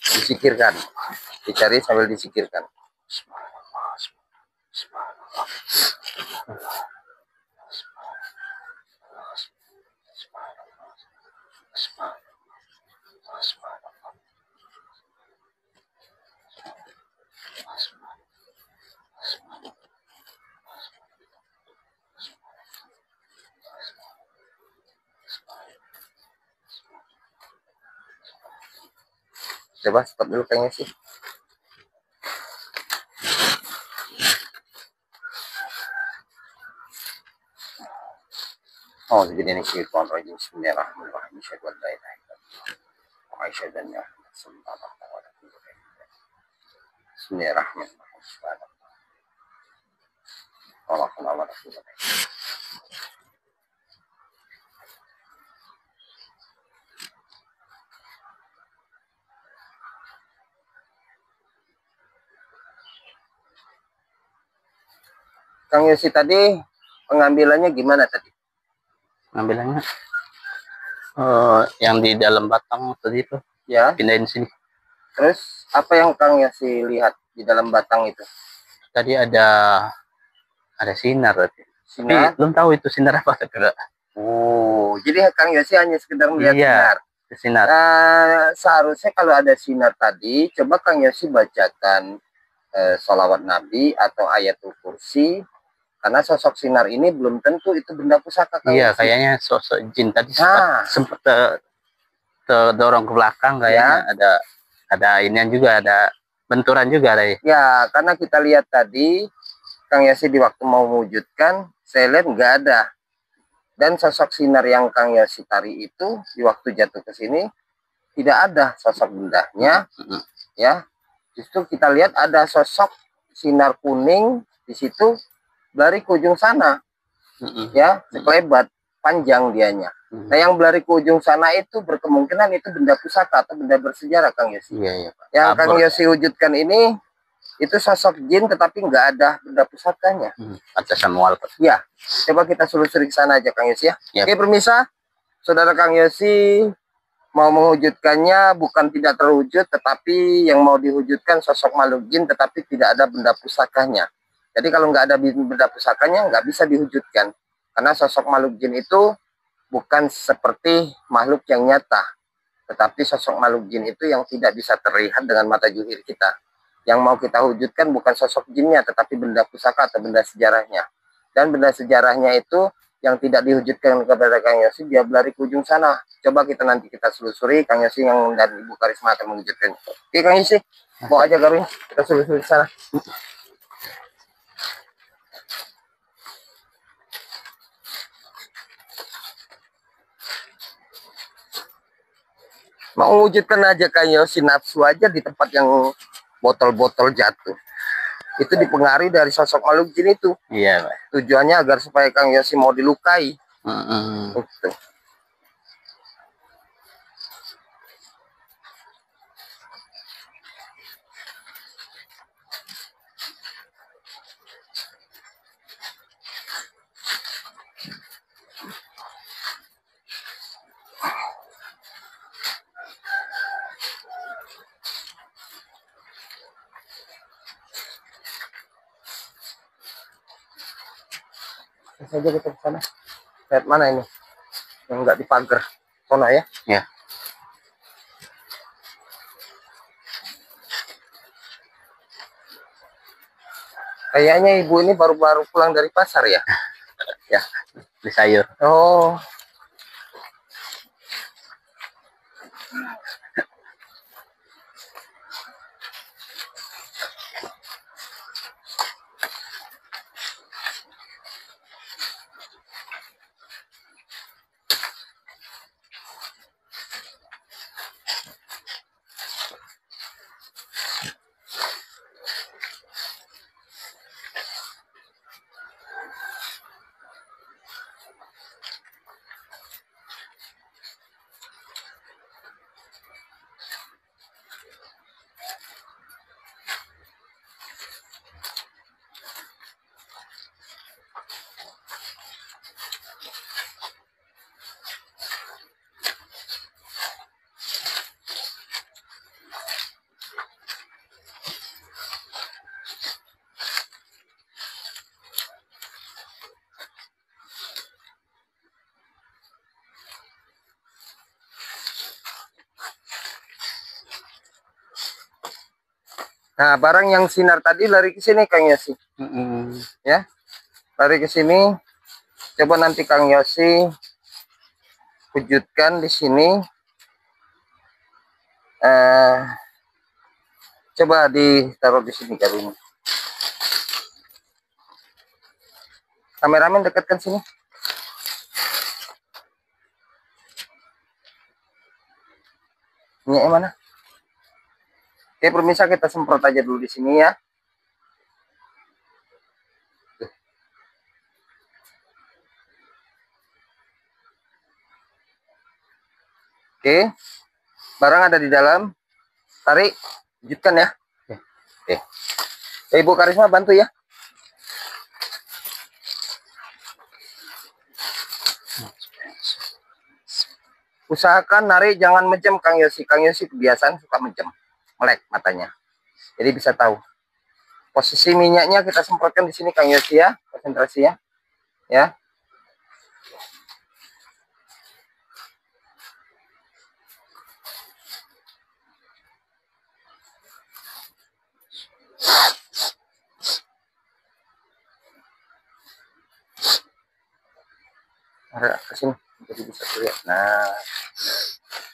Disikirkan, dicari sambil disikirkan. Coba stop dulu kayaknya sih. أعوذ بالله من الشيطان الرجيم بسم الله الرحمن الرحيم أشهد أن لا إله إلا الله وأشهد أن محمدا صلى الله عليه وسلم بسم الله الرحمن الرحيم سبحان الله ورسول الله. Kang Yosi tadi pengambilannya gimana tadi? Pengambilannya yang di dalam batang tadi itu Ya. pindahin sini. Terus apa yang Kang Yosi lihat di dalam batang itu? Tadi ada sinar tadi. Sinar? Tapi belum tahu itu sinar apa enggak. Oh, jadi Kang Yosi hanya sekedar melihat Iya, sinar. Sinar. Seharusnya kalau ada sinar tadi, coba Kang Yosi bacakan sholawat Nabi atau ayatul kursi. Karena sosok sinar ini belum tentu itu benda pusaka. Iya, kayaknya sosok jin tadi sempat terdorong ke belakang kayaknya. Ya. Ada inian juga, ada benturan juga ada. Ya, karena kita lihat tadi Kang Yosi di waktu mau mewujudkan, saya lihat nggak ada. Dan sosok sinar yang Kang Yosi tari itu di waktu jatuh ke sini tidak ada sosok bendanya. Ya, justru kita lihat ada sosok sinar kuning di situ. Berlari ke ujung sana, ya, sekelebat panjang dianya. Nah, yang berlari ke ujung sana itu berkemungkinan itu benda pusaka atau benda bersejarah, Kang Yosi. Iya, Pak. Yang Kang Yosi wujudkan ini itu sosok jin, tetapi nggak ada benda pusakanya. Ada Samuel. Ya, coba kita selusuri ke sana aja, Kang Yosi ya. Yep. Oke, permisa, saudara Kang Yosi mau mewujudkannya bukan tidak terwujud, tetapi yang mau diwujudkan sosok makhluk jin, tetapi tidak ada benda pusakanya. Jadi kalau nggak ada benda pusakanya, nggak bisa diwujudkan. Karena sosok makhluk jin itu bukan seperti makhluk yang nyata. Tetapi sosok makhluk jin itu yang tidak bisa terlihat dengan mata juhir kita. Yang mau kita wujudkan bukan sosok jinnya, tetapi benda pusaka atau benda sejarahnya. Dan benda sejarahnya itu yang tidak diwujudkan kepada Kang Yosi, dia berlari ke ujung sana. Coba nanti kita selusuri, Kang Yosi yang dan Ibu Karisma akan mewujudkannya. Oke, Kang Yosi, bawa aja garunya, kita selusuri ke sana. Mau wujudkan aja Kang Yosi nafsu aja di tempat yang botol-botol jatuh. Itu dipengaruhi dari sosok makhluk jin itu. Iya, Pak. Tujuannya agar supaya Kang Yosi mau dilukai. Gitu. Saja kita ke sana. Lihat mana ini? Yang enggak dipagar. Sana ya? Ya. Kayaknya ibu ini baru-baru pulang dari pasar ya? Ya. Beli sayur. Oh. Nah, barang yang sinar tadi lari ke sini Kang Yosi. Ya. Lari ke sini. Coba nanti Kang Yosi wujudkan di sini. Coba ditaruh di sini garunya. Kameramen dekatkan sini. Minyaknya mana? Oke, pemirsa, kita semprot aja dulu di sini ya. Oke, barang ada di dalam. Tarik, lanjutkan ya. Oke. Ibu Karisma bantu ya. Usahakan narik, jangan menjem Kang Yosi. Kang Yosi kebiasaan suka menjem, melek matanya. Jadi bisa tahu. Posisi minyaknya kita semprotkan di sini Kang Yosi ya, konsentrasi ya. Ya. Ada ke sini jadi bisa lihat. Nah.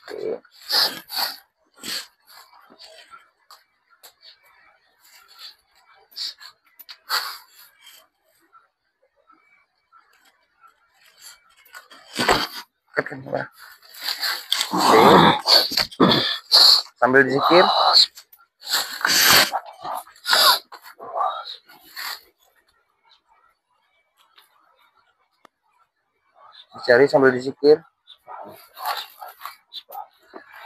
Oke. Oke. Sambil zikir. Dicari sambil dizikir.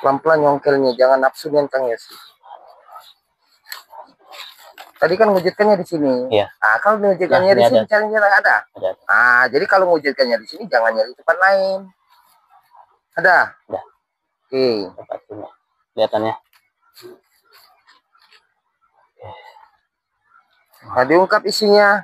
Pelan-pelan nyongkelnya, jangan nafsu nih Kang Yosi. Tadi kan wujudkannya di sini. Iya. Nah, kalau wujudkannya di sini caranya ada. Nah, jadi kalau wujudkannya di sini jangan nyari tempat lain. Ada? Ada. Oke. Kelihatannya. Nah, diungkap isinya.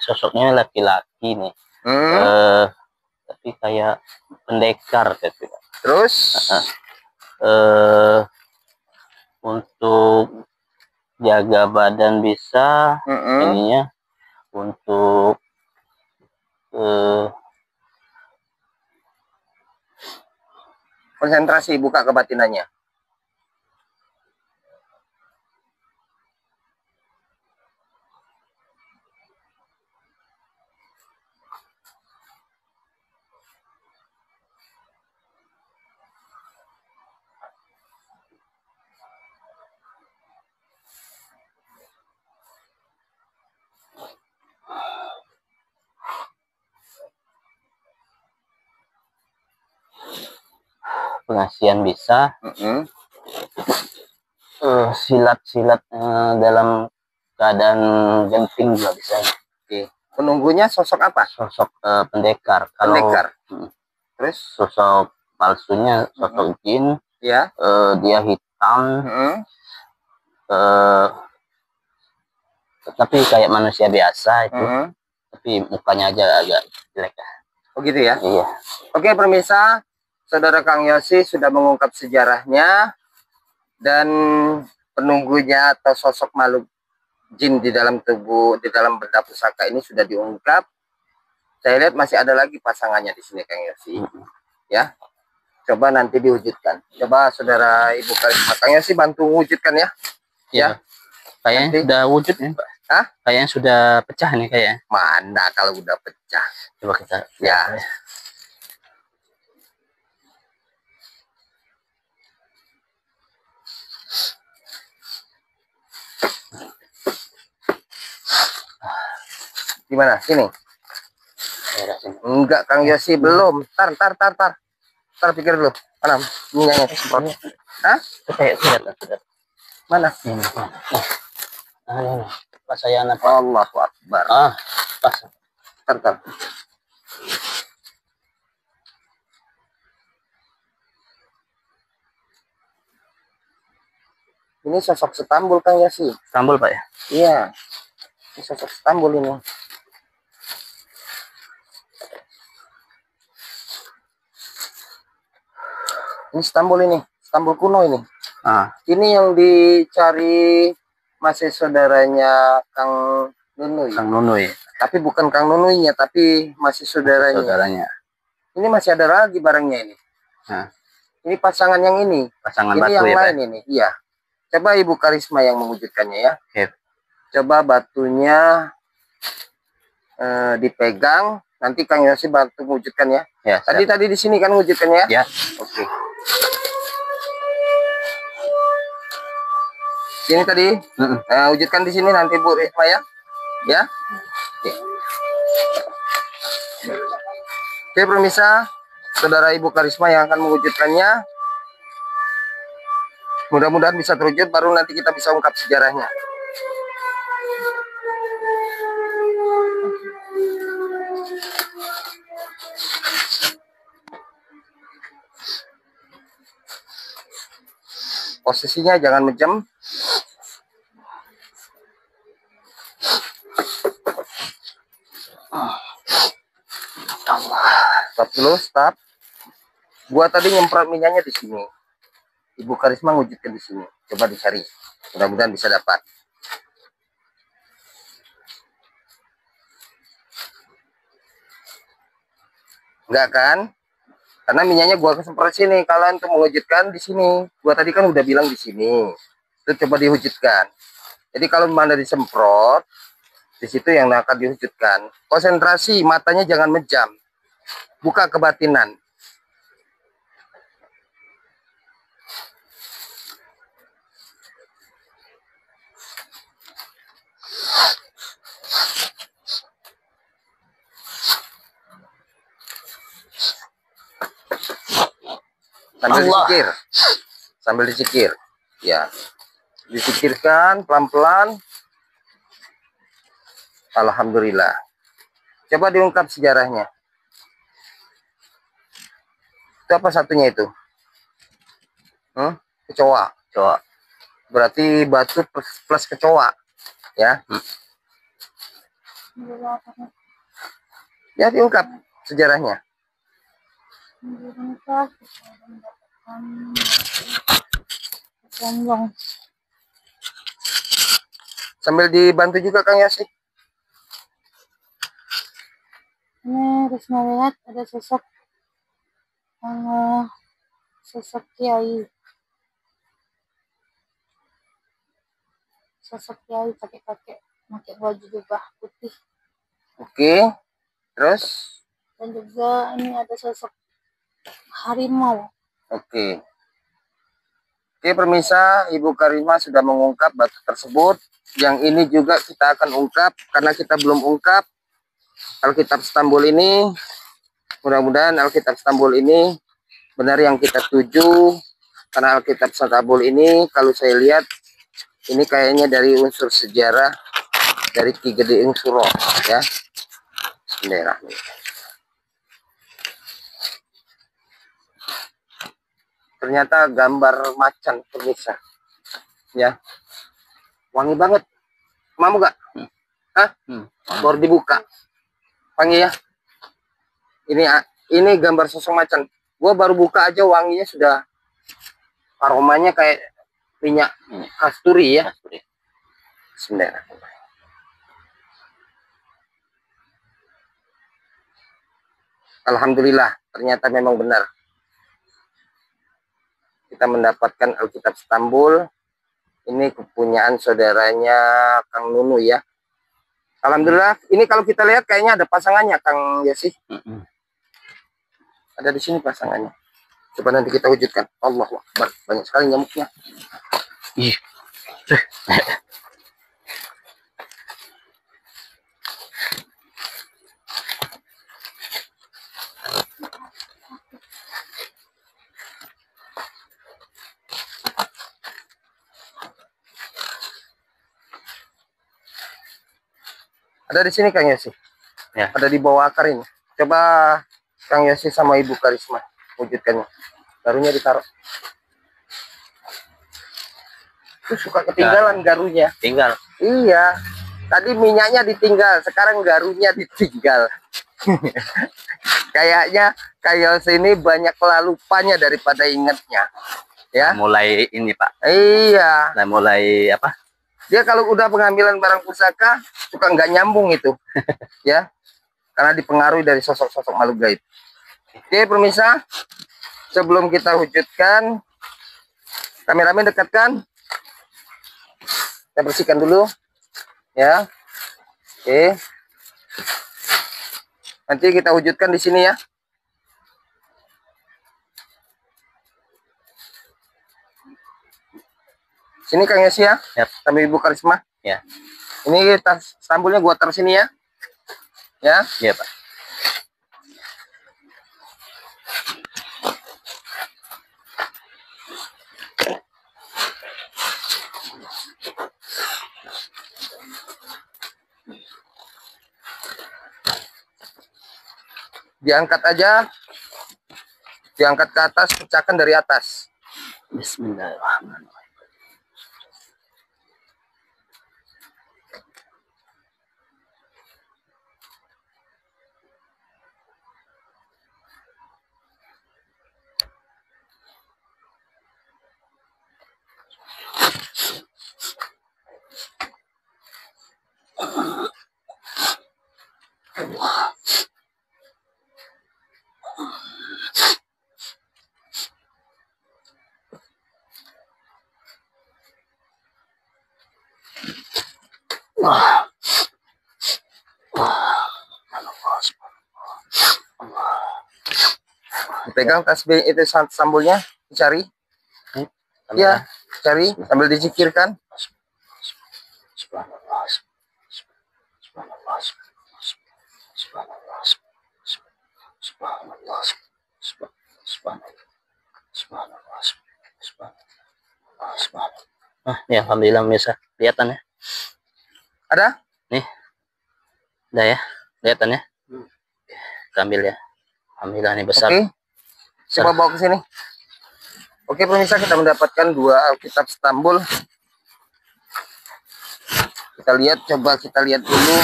Sosoknya laki-laki nih. Tapi kayak pendekar gitu. Terus untuk jaga badan bisa, ininya untuk konsentrasi, buka kebatinannya. pengasihan bisa, silat-silat dalam keadaan genting juga bisa. Oke. Penunggunya sosok apa? Sosok pendekar. Kalau pendekar. Terus sosok palsunya sosok jin, ya, dia hitam, tapi kayak manusia biasa itu, tapi mukanya aja agak jelek. Oh gitu ya? Iya. Oke pemirsa, saudara Kang Yosi sudah mengungkap sejarahnya dan penunggunya atau sosok makhluk jin di dalam tubuh, di dalam benda pusaka ini sudah diungkap. Saya lihat masih ada lagi pasangannya di sini Kang Yosi. Ya, coba nanti diwujudkan. Coba saudara Ibu Karisma, Kang Yosi bantu wujudkan ya. Ya. Kayaknya sudah wujud ya, Pak. Hah? Kayaknya sudah pecah nih kayaknya. Mana kalau udah pecah. Coba kita ya. Gimana? Sini. Enggak, Kang Yosi belum. Tar pikir dulu. Mana minyaknya semprotnya? Hah? Sudah. Mana? Pas saya anak. Allahu Akbar. Pas. Tar. Ini sosok Stambul Kang Yosi. Stambul Pak ya? Iya. Ini sosok Stambul ini. Ini Istanbul ini, Istanbul kuno ini. Ah, Ini yang dicari masih saudaranya Kang Nunuy. Kang Nunuy. Tapi bukan Kang Nunuynya, tapi masih saudaranya. Saudaranya. Ini masih ada lagi barangnya ini. Nah, Ini pasangan yang ini. pasangan Ini batu yang ya, lain Pak? ini. Iya. Coba Ibu Karisma yang mewujudkannya ya. Oke. Coba batunya dipegang. Nanti Kang Yosi bantu mewujudkan ya. Ya, Tadi di sini kan mewujudkannya ya. ya. Oke. Sini tadi. Wujudkan di sini nanti Bu Risma ya. Ya. Oke. Oke, pemirsa, saudara Ibu Karisma yang akan mewujudkannya. Mudah-mudahan bisa terwujud, baru nanti kita bisa ungkap sejarahnya. Posisinya jangan menjam. Stop dulu, stop. Gua tadi nyemprot minyaknya di sini. Ibu Karisma wujudkan di sini. Coba dicari. Mudah-mudahan bisa dapat. Enggak kan? Karena minyaknya gua semprot sini. Kalau untuk mewujudkan di sini, gua tadi kan udah bilang di sini. Itu coba diwujudkan. Jadi kalau mana disemprot, di situ yang akan diwujudkan. Konsentrasi, matanya jangan menjam. Buka kebatinan. Sambil disikir. Sambil disikir. Ya. Disikirkan pelan-pelan. Alhamdulillah. Coba diungkap sejarahnya. Itu apa satunya itu? Kecoa. Kecoa. Berarti batu plus kecoa. Ya. Ya, diungkap sejarahnya. Sambil dibantu juga Kang Yasi. Ini Risma lihat ada sosok kiai. Sosok kiai pakai baju jubah putih. Oke. Terus? Dan juga ini ada sosok harimau. Oke. Oke, pemirsa, Ibu Karisma sudah mengungkap batu tersebut. Yang ini juga kita akan ungkap karena kita belum ungkap Alkitab Istanbul ini. Mudah-mudahan Alkitab Istanbul ini benar yang kita tuju. Karena Alkitab Istanbul ini kalau saya lihat ini kayaknya dari unsur sejarah dari Ki Gede Ing Suro ya. Bismillahirrahmanirrahim. Ternyata gambar macan pemirsa ya, wangi banget. Mau gak? Baru dibuka wangi ya. Ini gambar sosok macan. Gua baru buka aja wanginya sudah, aromanya kayak minyak kasturi ya. Sebenarnya alhamdulillah, ternyata memang benar. Kita mendapatkan Alkitab Istanbul. Ini kepunyaan saudaranya Kang Nunu ya. Alhamdulillah. Ini kalau kita lihat kayaknya ada pasangannya Kang Yasi. Ada di sini pasangannya. Coba nanti kita wujudkan. Allahu Akbar. Banyak sekali nyamuknya. Ada di sini Kang Yosi. Ya. Ada di bawah akar ini. Coba Kang Yosi sama Ibu Karisma wujudkannya. Garunya ditaruh. Itu suka ketinggalan garunya. Tinggal. Iya. Tadi minyaknya ditinggal, sekarang garunya ditinggal. Kayaknya Kang Yosi ini banyak kelupanya daripada ingatnya. Ya. Mulai ini Pak. Iya. Nah, mulai apa? Dia kalau udah pengambilan barang pusaka suka nggak nyambung itu. Ya. Karena dipengaruhi dari sosok-sosok makhluk gaib. Oke, pemirsa. Sebelum kita wujudkan, kameramen dekatkan. Kita bersihkan dulu. Ya. Oke. Nanti kita wujudkan di sini ya. Sini Kang Yosi ya. Yap. Sambil Ibu Karisma. Ya. Ini sambulnya gua taruh sini ya. Ya. Iya Pak. Diangkat aja. Diangkat ke atas, pecahkan dari atas. Bismillahirrahmanirrahim. Pegang tasbih itu sambulnya, dicari. Ya, cari sambil dizikirkan. Ya, alhamdulillah bisa kelihatan ya. Ada? Nih. Udah ya, kelihatan ya. Kita ambil ya. Alhamdulillah ini besar. Oke. Coba bawa ke sini. Oke, pemirsa, kita mendapatkan 2 Alkitab Istanbul. Coba kita lihat dulu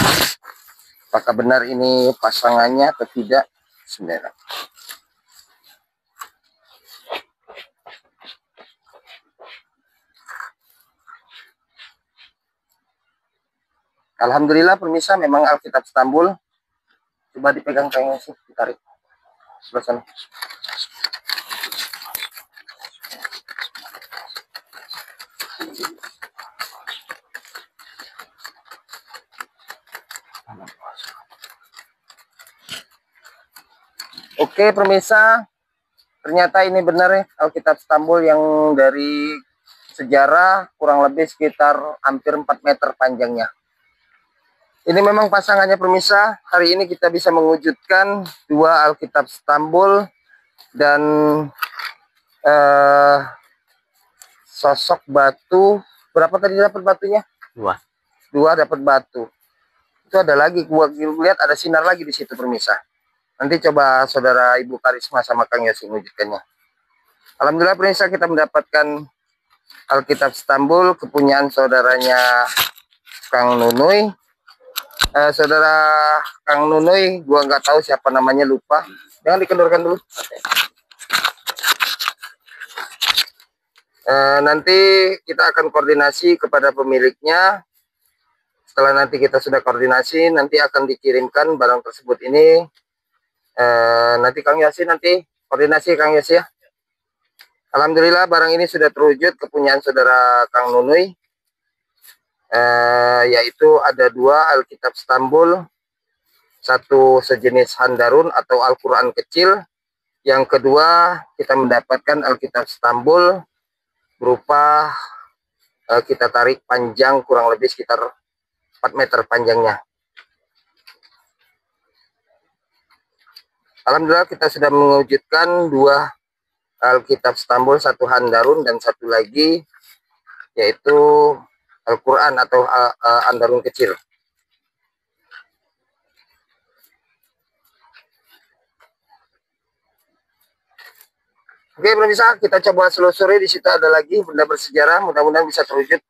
apakah benar ini pasangannya atau tidak. Bismillah. Alhamdulillah pemirsa, memang Alkitab Istanbul. Coba dipegang kayaknya sih, ditarik sebelah sana. Oke pemirsa, ternyata ini benar ya Alkitab Istanbul yang dari sejarah kurang lebih sekitar hampir 4 meter panjangnya. Ini memang pasangannya pemirsa. Hari ini kita bisa mewujudkan 2 Alkitab Istanbul dan sosok batu. Berapa tadi dapat batunya? 2. 2 dapat batu. Itu ada lagi, gua lihat ada sinar lagi di situ pemirsa. Nanti coba saudara Ibu Karisma sama Kang Yosi mewujudkannya. Alhamdulillah pemirsa, kita mendapatkan Alkitab Istanbul kepunyaan saudaranya Kang Nunuy. Saudara Kang Nunuy, gua nggak tahu siapa namanya, lupa. Jangan dikendorkan dulu. Nanti kita akan koordinasi kepada pemiliknya. Setelah nanti kita sudah koordinasi, nanti akan dikirimkan barang tersebut ini. Nanti Kang Yosi nanti koordinasi Kang Yosi ya. Alhamdulillah barang ini sudah terwujud kepunyaan saudara Kang Nunuy. Yaitu ada 2 Alkitab Istanbul, 1 sejenis Handarun atau Al-Quran kecil. Yang kedua kita mendapatkan Alkitab Istanbul berupa kita tarik panjang kurang lebih sekitar 4 meter panjangnya. Alhamdulillah kita sudah mewujudkan 2 Alkitab Istanbul, 1 Handarun dan 1 lagi yaitu Al-Quran atau Handarun kecil. Oke pemirsa, kita coba selusuri. Di situ ada lagi benda bersejarah, mudah-mudahan bisa terwujud.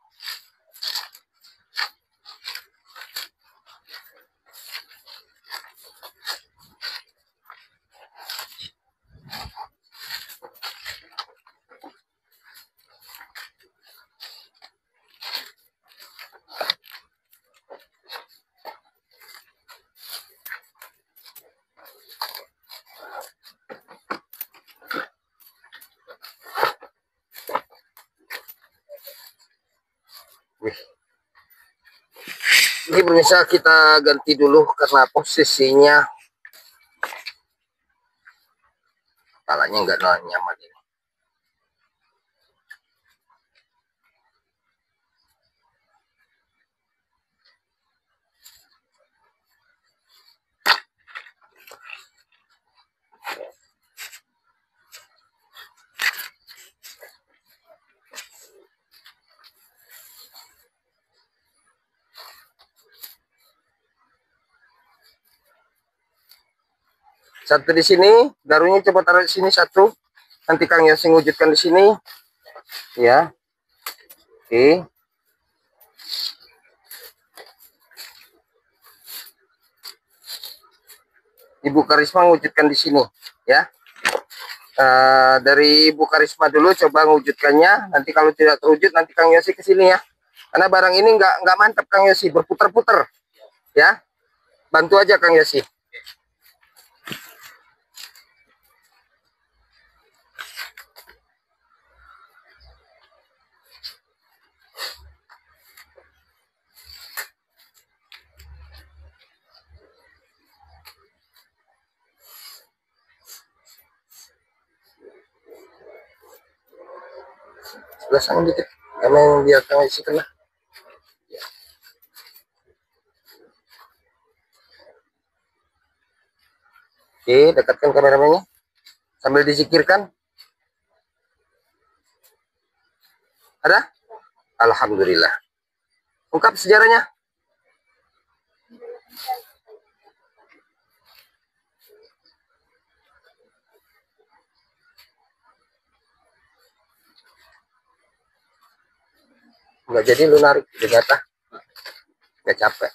Ini pemirsa kita ganti dulu karena posisinya kepalanya nggak nyaman ini. Satu di sini, garunya coba taruh di sini satu. Nanti Kang Yosi wujudkan di sini. Ya. Oke. Ibu Karisma wujudkan di sini, ya. Dari Ibu Karisma dulu coba wujudkannya. Nanti kalau tidak terwujud, nanti Kang Yosi ke sini ya. Karena barang ini nggak mantap Kang Yosi, berputar-putar, ya. Bantu aja Kang Yosi. Sebelah sana dikit, emang biar Kang Yosi kena. Oke, dekatkan kameramennya sambil dizikirkan. Ada? Alhamdulillah. Ungkap sejarahnya. Nggak jadi lu narik di jatah. Nggak capek.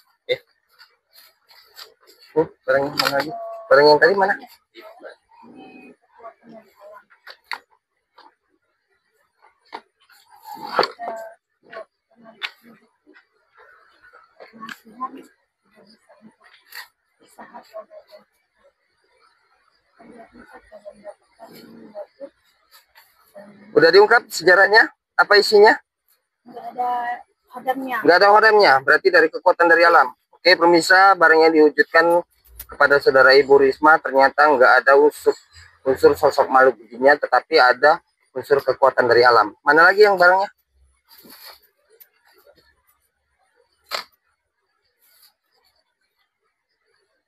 Barang yang mana lagi? Barang yang tadi mana? Udah diungkap sejarahnya? Apa isinya? Nggak ada hadamnya. Nggak ada hadamnya, berarti dari kekuatan dari alam. Oke, pemirsa, barang yang diwujudkan kepada saudara Ibu Risma ternyata nggak ada unsur sosok makhluk jinnya, tetapi ada unsur kekuatan dari alam. Mana lagi yang barangnya?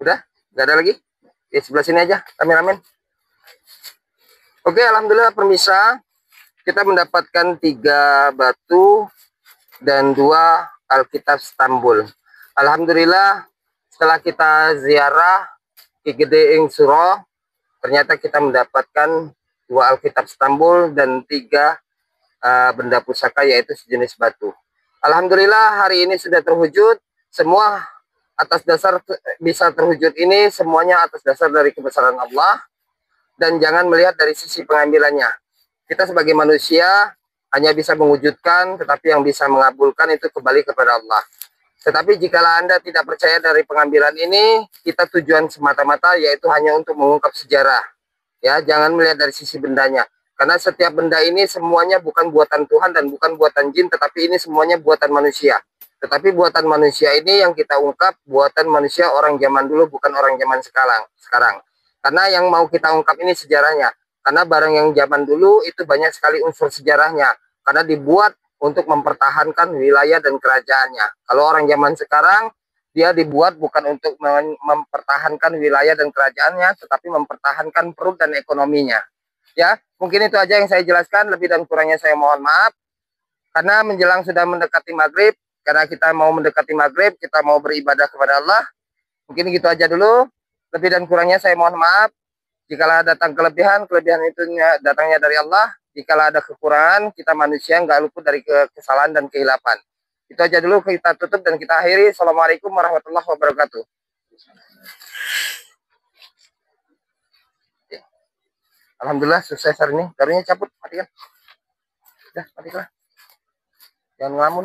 Udah? Nggak ada lagi? Di sebelah sini aja, kameramen. Oke, alhamdulillah pemirsa, kita mendapatkan 3 batu dan 2 Alkitab Stambul. Alhamdulillah, setelah kita ziarah Ki Gede Ing Suro, ternyata kita mendapatkan 2 Alkitab Stambul dan 3 benda pusaka, yaitu sejenis batu. Alhamdulillah, hari ini sudah terwujud. Semua atas dasar bisa terwujud ini, semuanya atas dasar dari kebesaran Allah. Dan jangan melihat dari sisi pengambilannya. Kita sebagai manusia hanya bisa mewujudkan, tetapi yang bisa mengabulkan itu kembali kepada Allah. Tetapi jikalau Anda tidak percaya dari pengambilan ini, kita tujuan semata-mata yaitu hanya untuk mengungkap sejarah. Ya, jangan melihat dari sisi bendanya. Karena setiap benda ini semuanya bukan buatan Tuhan dan bukan buatan jin, tetapi ini semuanya buatan manusia. Tetapi buatan manusia ini yang kita ungkap, buatan manusia orang zaman dulu, bukan orang zaman sekarang. Karena yang mau kita ungkap ini sejarahnya. Karena barang yang zaman dulu itu banyak sekali unsur sejarahnya. Karena dibuat untuk mempertahankan wilayah dan kerajaannya. Kalau orang zaman sekarang, dia dibuat bukan untuk mempertahankan wilayah dan kerajaannya, tetapi mempertahankan perut dan ekonominya. Ya, mungkin itu aja yang saya jelaskan. Lebih dan kurangnya saya mohon maaf. Karena menjelang sudah mendekati maghrib, karena kita mau mendekati maghrib, kita mau beribadah kepada Allah. Mungkin gitu aja dulu. Lebih dan kurangnya saya mohon maaf. Jikalau datang kelebihan itu datangnya dari Allah. Jikalau ada kekurangan, kita manusia nggak luput dari kesalahan dan kehilapan. Itu aja dulu, kita tutup dan kita akhiri. Assalamualaikum warahmatullahi wabarakatuh. Alhamdulillah sukses hari ini. Garunya cabut, matikan. Udah, matikan. Jangan ngelamun.